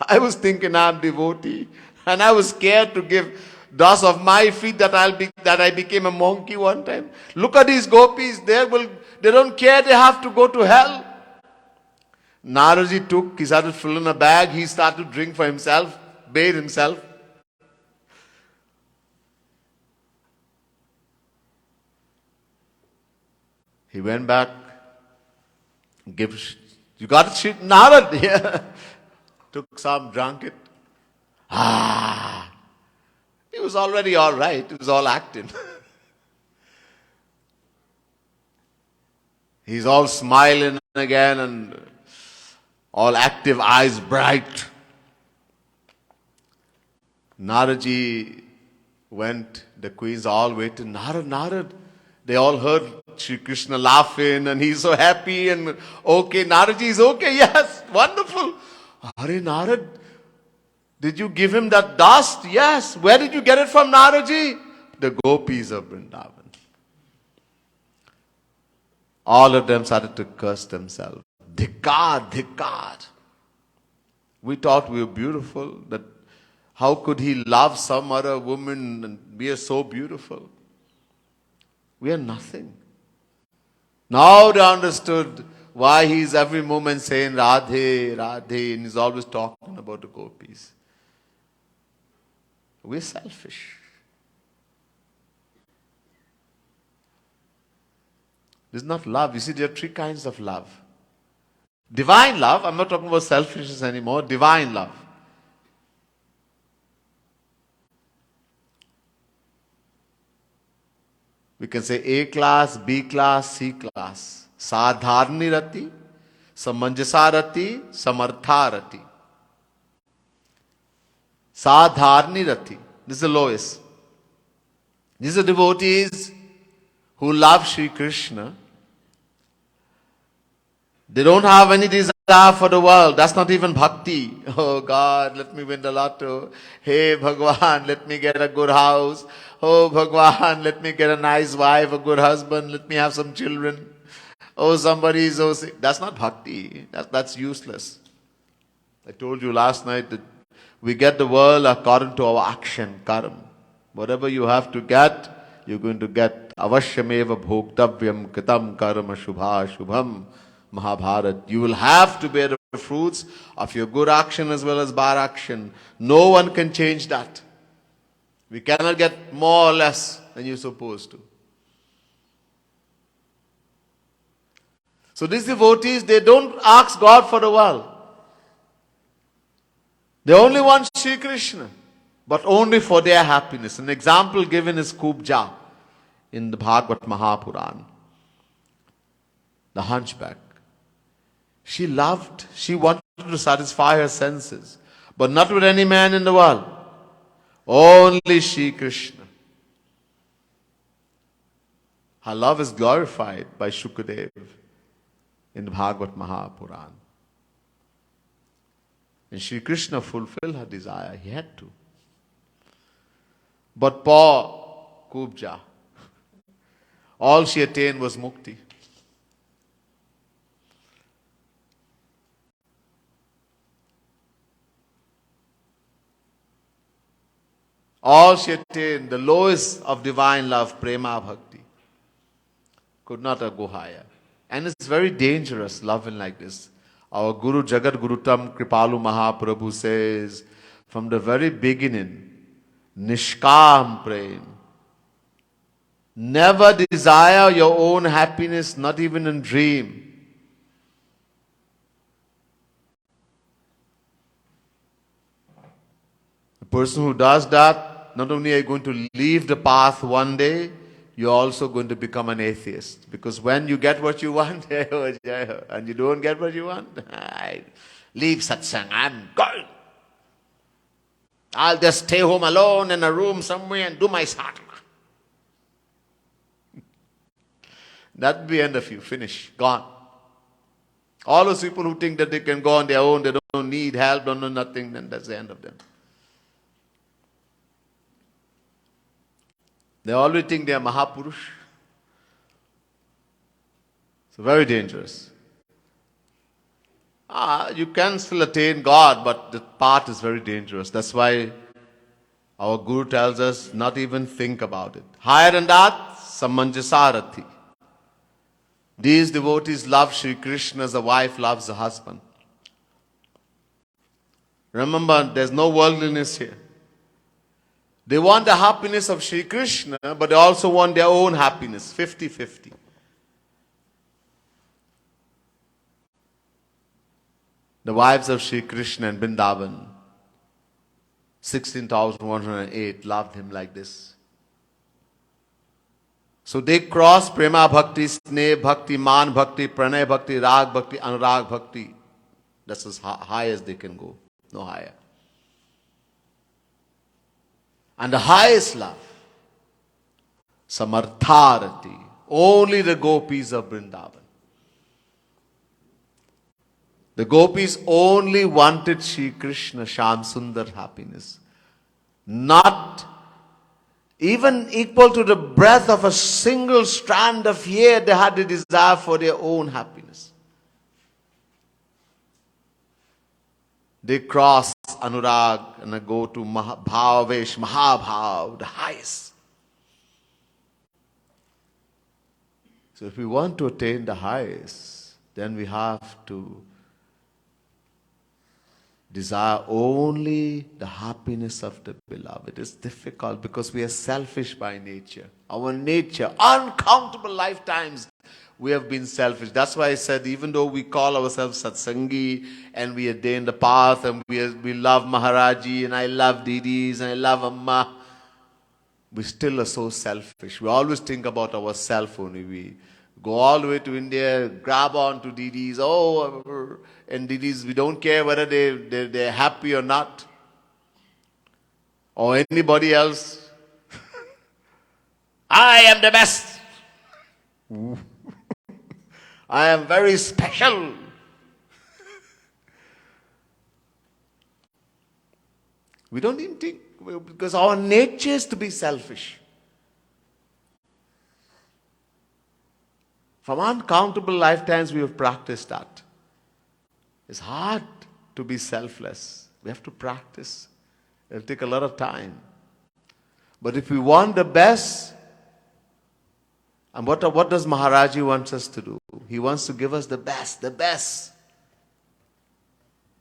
I was thinking I am devotee. And I was scared to give dust of my feet that I became a monkey one time. Look at these gopis. They don't care. They have to go to hell. Naradji he started filling a bag. He started to drink for himself, bathe himself. He went back, you got it, shit, Narad? Yeah. Took some, drank it. He was already all right. It was all acting. He's all smiling again and all active, eyes bright. Naradji went, the queens all waited. Narad. They all heard Shri Krishna laughing and he's so happy and okay, Naradji is okay, yes, wonderful. Hare Narad, did you give him that dust? Yes. Where did you get it from, Naradji? The gopis of Vrindavan. All of them started to curse themselves. Dhikar. We thought we were beautiful, that how could he love some other woman and we are so beautiful? We are nothing. Now they understood why he is every moment saying Radhe, Radhe, and he's always talking about the gopis. We're selfish. This is not love. You see, there are three kinds of love. Divine love, I'm not talking about selfishness anymore, divine love. We can say A class, B class, C class. Sadharni rati, samanjasa rati, samartha rati. Sadharni rati. This is the lowest. These are devotees who love Shri Krishna. They don't have any desire desire for the world. That's not even bhakti. Oh God, let me win the lotto. Hey Bhagwan, let me get a good house. Oh Bhagwan, let me get a nice wife, a good husband. Let me have some children. Oh, somebody is so sick. That's not bhakti. That's useless. I told you last night that we get the world according to our action, karma. Whatever you have to get, you're going to get. Avashyameva bhoktavyam kritam karma shubha shubham Mahabharat. You will have to bear the fruits of your good action as well as bad action. No one can change that. We cannot get more or less than you're supposed to. So these devotees, they don't ask God for the world. They only want Sri Krishna, but only for their happiness. An example given is Kubja in the Bhagavad Mahapuran, the hunchback. She wanted to satisfy her senses, but not with any man in the world. Only Sri Krishna. Her love is glorified by Shukadev in the Bhagavad Mahapuran. And Sri Krishna fulfilled her desire. He had to. But poor Kubja, all she attained was mukti. All she attained, the lowest of divine love, prema bhakti, could not go higher. And it's very dangerous loving like this. Our Guru Jagat Gurutam Kripalu Mahaprabhu says, from the very beginning, Nishkam Prem. Never desire your own happiness, not even in dream. The person who does that, not only are you going to leave the path one day, you're also going to become an atheist. Because when you get what you want, and you don't get what you want, I leave satsang, I'm going. I'll just stay home alone in a room somewhere and do my sadhana. That'll be the end of you, finish, gone. All those people who think that they can go on their own, they don't need help, don't know nothing, then that's the end of them. They always think they are Mahapurush. So very dangerous. You can still attain God, but the path is very dangerous. That's why our Guru tells us not even think about it. Higher than that, Samanjasarathi. These devotees love Sri Krishna as a wife loves a husband. Remember, there's no worldliness here. They want the happiness of Sri Krishna, but they also want their own happiness, 50-50. The wives of Sri Krishna and Vrindavan, 16,108, loved him like this. So they cross Prema Bhakti, Sneh Bhakti, Man Bhakti, Pranay Bhakti, Rag Bhakti, Anurag Bhakti. That's as high as they can go, no higher. And the highest love, Samartharati, only the gopis of Vrindavan. The gopis only wanted Sri Krishna, Shyam Sundar happiness. Not even equal to the breadth of a single strand of hair, they had a desire for their own happiness. They cross Anurag and go to Bhavavesh, Mahabhav, the highest. So if we want to attain the highest, then we have to desire only the happiness of the beloved. It's difficult because we are selfish by nature. Our nature, uncountable lifetimes, we have been selfish. That's why I said, even though we call ourselves Satsangi and we attain the path and we love Maharaji and I love Didis and I love Amma, we still are so selfish. We always think about ourselves only. We go all the way to India, grab on to Didis, and Didis, we don't care whether they're happy or not. Or anybody else. I am the best. I am very special. We don't even think, because our nature is to be selfish. From uncountable lifetimes we have practiced that. It's hard to be selfless. We have to practice. It'll take a lot of time. But if we want the best, and what does Maharaji wants us to do? He wants to give us the best, the best.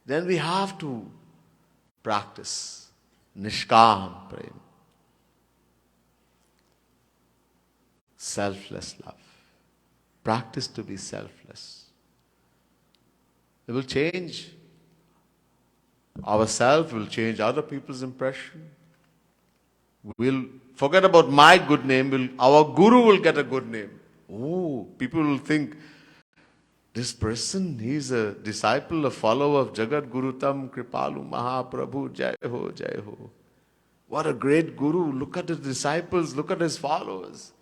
Then we have to practice Nishkam Prem. Selfless love. Practice to be selfless. It will change ourselves, will change other people's impression. We'll forget about my good name, our Guru will get a good name. Oh, people will think, this person, he's a disciple, a follower of Jagat Guru Tam Kripalu Mahaprabhu, Jai Ho, Jai Ho. What a great Guru. Look at his disciples, look at his followers.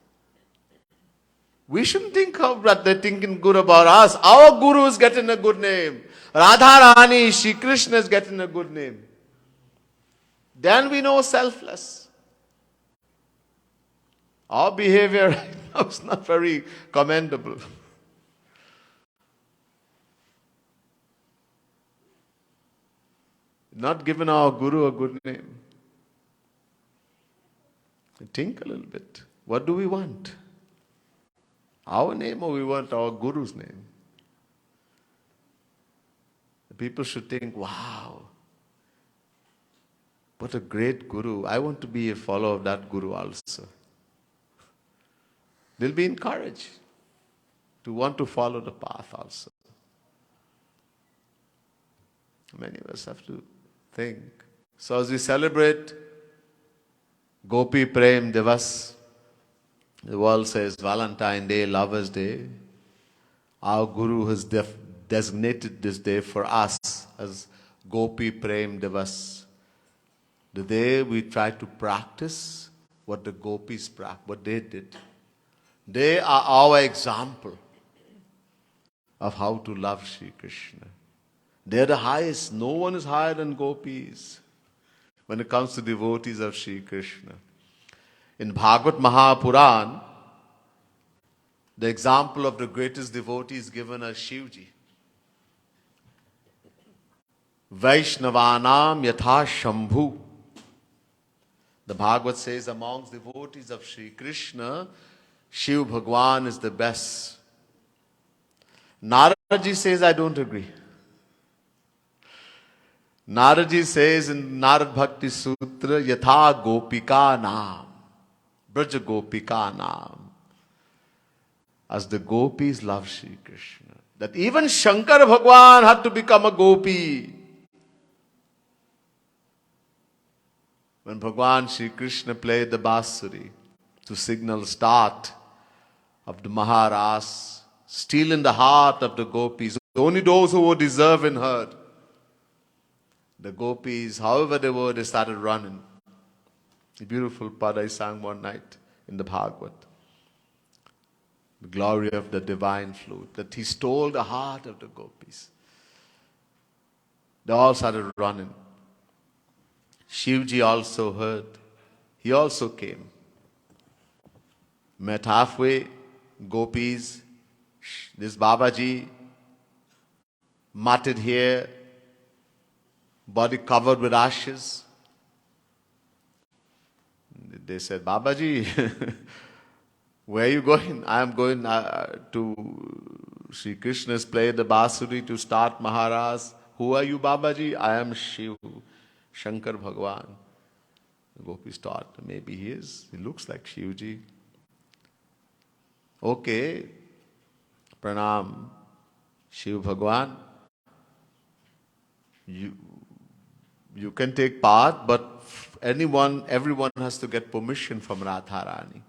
We shouldn't think of that they're thinking good about us. Our Guru is getting a good name. Radha Rani, Shri Krishna is getting a good name. Then we know selfless. Our behavior right now is not very commendable. Not given our Guru a good name. Think a little bit. What do we want? Our name, or we want our Guru's name? People should think, wow, what a great Guru. I want to be a follower of that Guru also. They'll be encouraged to want to follow the path also. Many of us have to think. So as we celebrate Gopi Prem Divas, the world says Valentine Day, Lovers' Day. Our Guru has designated this day for us as Gopi Prem Divas. The day we try to practice what the gopis what they did. They are our example of how to love Sri Krishna. They're the highest. No one is higher than gopis when it comes to devotees of Sri Krishna. In Bhagavad Mahapuran, the example of the greatest devotee is given as Shivji. Vaishnavanam yatha Shambhu. The Bhagavad says amongst devotees of Sri Krishna, Shiv Bhagwan is the best. Naraji says, I don't agree. Naraji says in Narad Bhakti Sutra, yatha Gopika Nam. Braj Gopika Nam. As the gopis love Sri Krishna. That even Shankar Bhagwan had to become a gopi. When Bhagwan Sri Krishna played the Basuri to signal start of the Maharas, still in the heart of the gopis, only those who were deserving heard. The gopis, however they were, they started running. The beautiful pad I sang one night in the Bhagavad. The glory of the divine flute, that he stole the heart of the gopis. They all started running. Shivji also heard. He also came. Met halfway, gopis, this Babaji, matted hair, body covered with ashes. They said, Babaji, where are you going? I am going to Sri Krishna's play the Basuri to start Maharaj. Who are you, Babaji? I am Shiv, Shankar Bhagwan. The gopis thought, maybe he is. He looks like Shivji. Okay, Pranam, Shiv Bhagwan. You can take part, but everyone has to get permission from Radharani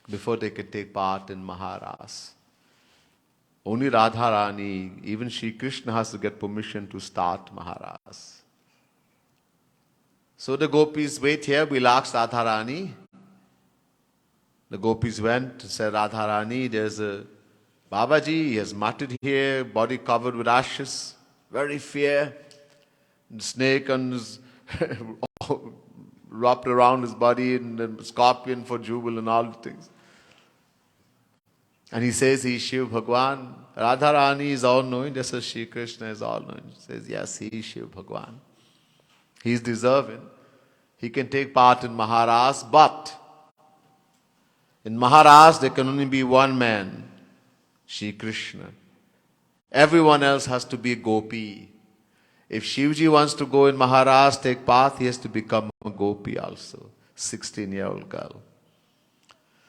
before they can take part in Maharas. Only Radharani, even Sri Krishna has to get permission to start Maharas. So the gopis, wait here, we'll ask Radharani. The gopis went and said, Radharani, there's a Babaji, he has matted hair, body covered with ashes, very fair. snake and wrapped around his body, and the scorpion for jewel and all the things. And he says he is Shiv Bhagwan. Radharani is all-knowing, just as Shri Krishna is all-knowing. He says, yes, he is Shiv Bhagwan. He is deserving. He can take part in Maharas, but in Maharas there can only be one man, Shri Krishna. Everyone else has to be a Gopi. If Shivji wants to go in Maharas, take part, he has to become a Gopi also, 16-year-old girl.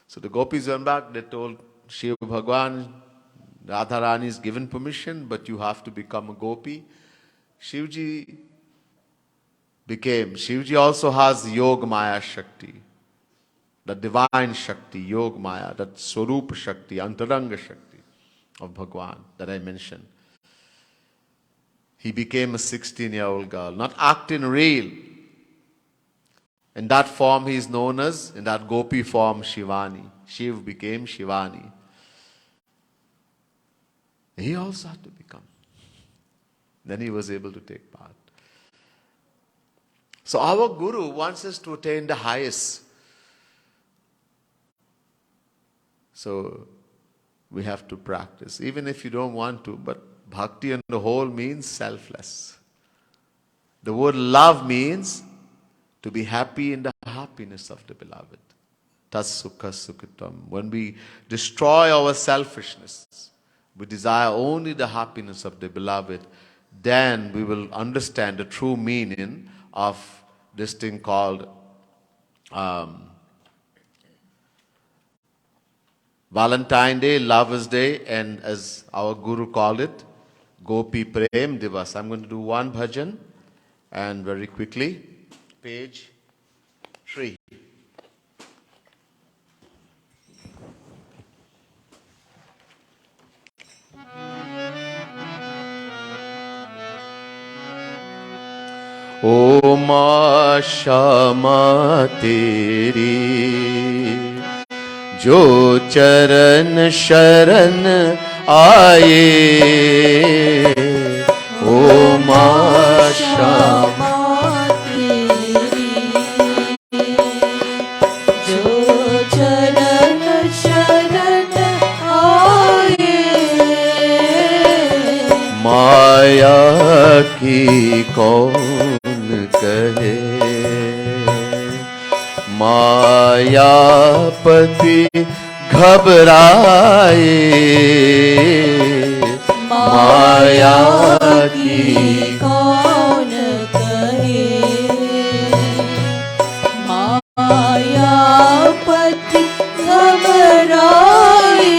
So the Gopis went back, they told Shiv Bhagwan, Radharani is given permission, but you have to become a Gopi. Shivji also has Yog Maya Shakti, the divine Shakti, Yog Maya, that Swarup Shakti, Antaranga Shakti of Bhagwan that I mentioned. He became a 16-year-old girl, not acting real. In that form he is known as, in that Gopi form, Shivani. Shiv became Shivani. He also had to become. Then he was able to take part. So our Guru wants us to attain the highest. So we have to practice, even if you don't want to, but bhakti on the whole means selfless. The word love means to be happy in the happiness of the beloved. Tas sukha sukhitam. When we destroy our selfishness, we desire only the happiness of the beloved, then we will understand the true meaning of this thing called Valentine Day, Lover's Day, and as our Guru called it, Gopi Prem Divas. I'm going to do one bhajan, and very quickly, page 3. O Ma Shama Teri जो चरण शरण आए ओ मां श्यामा तेरी जो चरण शरण आए माया की कौन कहे मायापति घबराए माया की कौन कहे मायापति घबराए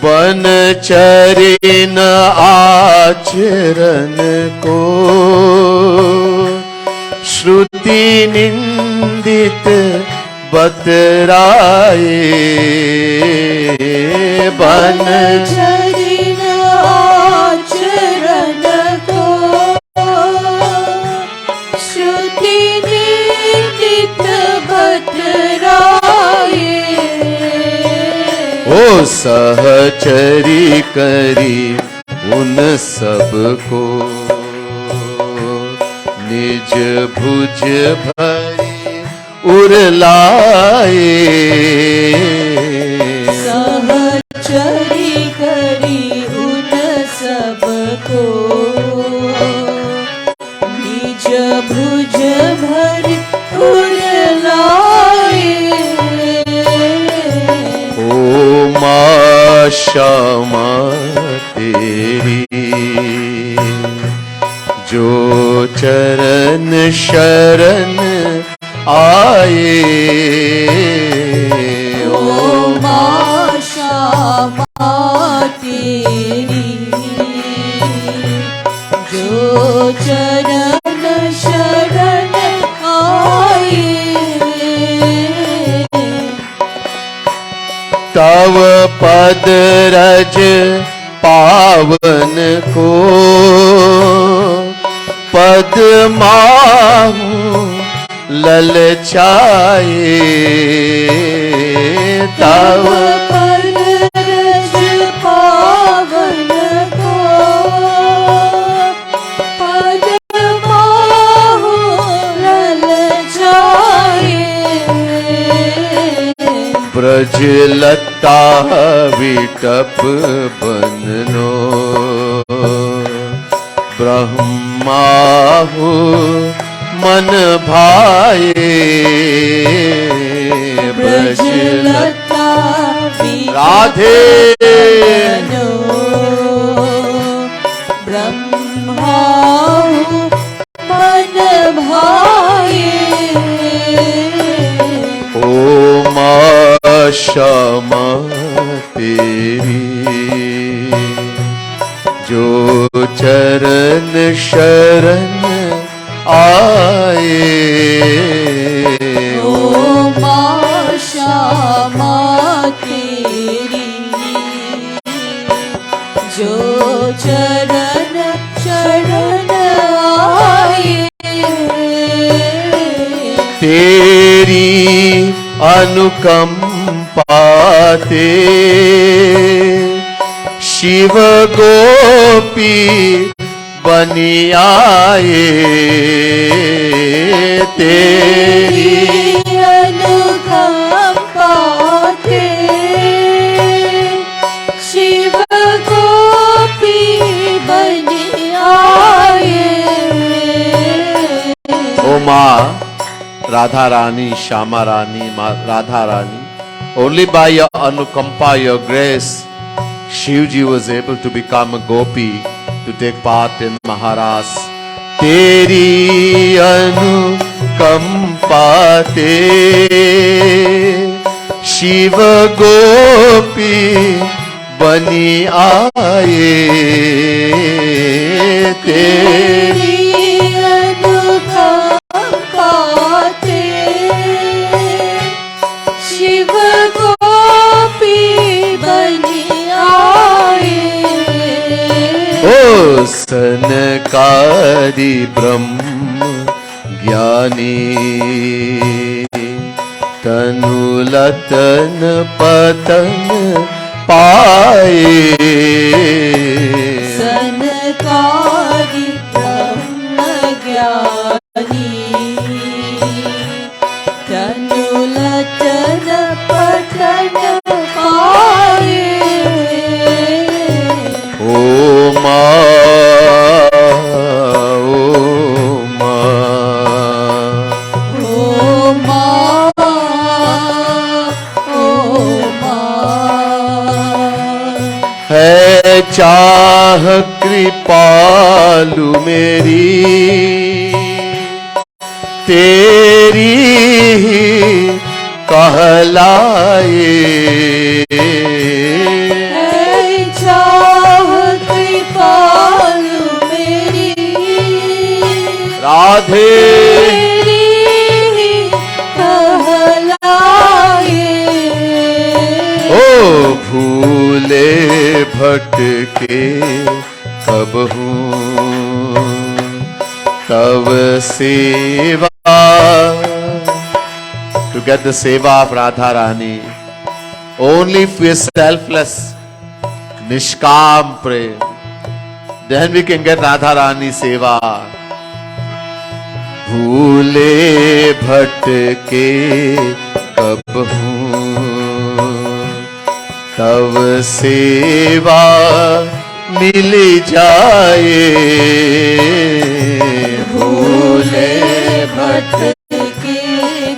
बनचरिन आचरण को श्रुति निंदित बतराए बनचरिन आचरण को श्रुति निंदित बतराए ओ सहचरी करी उन सबको निज भुज भरी उरलाए सहचरी करी उन सबको निज भुज भरी उरलाए ओ मां श्यामा तेरी जो चरण शरण आए ओ मां श्यामा तेरी जो चरण शरण आए तव पद रज पावन को पद माहू ललचाए तव पद रज पावन ब्रज लता विटप बननो ब्रह्माहु मन भाए ब्रज लता राधे ब्रह्माहु मन भाए ओ क्षमा तेरी जो चरण शरण आए ओ माँ क्षमा तेरी जो चरण शरण आए तेरी अनुकंपा ते शिव गोपी बनी आए तेरी अनुकंपा ते शिव गोपी बनी आए ओ माँ Radha Rani, Shama Rani, Radha Rani. Only by your anukampa, your grace, Shivji was able to become a gopi to take part in Maharas. Teri anukampa te Shiva gopi bani aaye teri Shiv गोपी बनी आए ओ सनकादि ब्रह्म ज्ञानी तनुलतन पतन पाए सनकादि ब्रह्म ज्ञानी तनुलतन पतन पाए ओ माँ ओ माँ ओ माँ है चाह कृपालु मेरी तेरी ही कहलाए चाह कृपालु मेरी राधे तेरी ही कहलाए ओ भूले भटके कब हूँ तव सेवा to get the seva of Radha Rani. Only if we are selfless, nishkam prem, then we can get Radha Rani seva. भूले भटके कब हूँ तब सेवा मिल जाए भूले भटके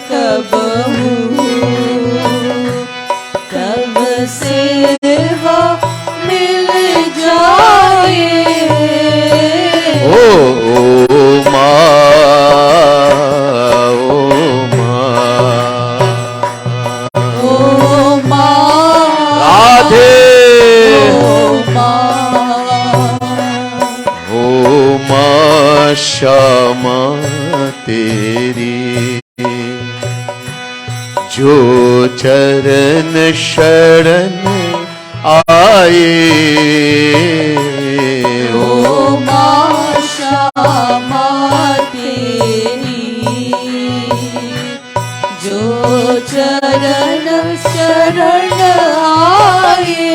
कब हूँ तब सेवा मिल जाए ओ माँ क्षमा तेरी जो चरण शरण आए ओ माँ क्षमा तेरी जो चरण शरण आए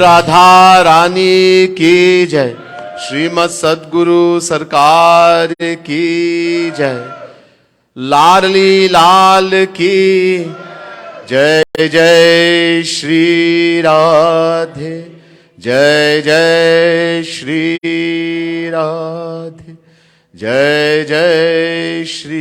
राधा रानी की जय श्रीमद सद्गुरु सरकार की जय लाडली लाल की जय जय श्री राधे, जय जय श्री राधे, जय जय श्री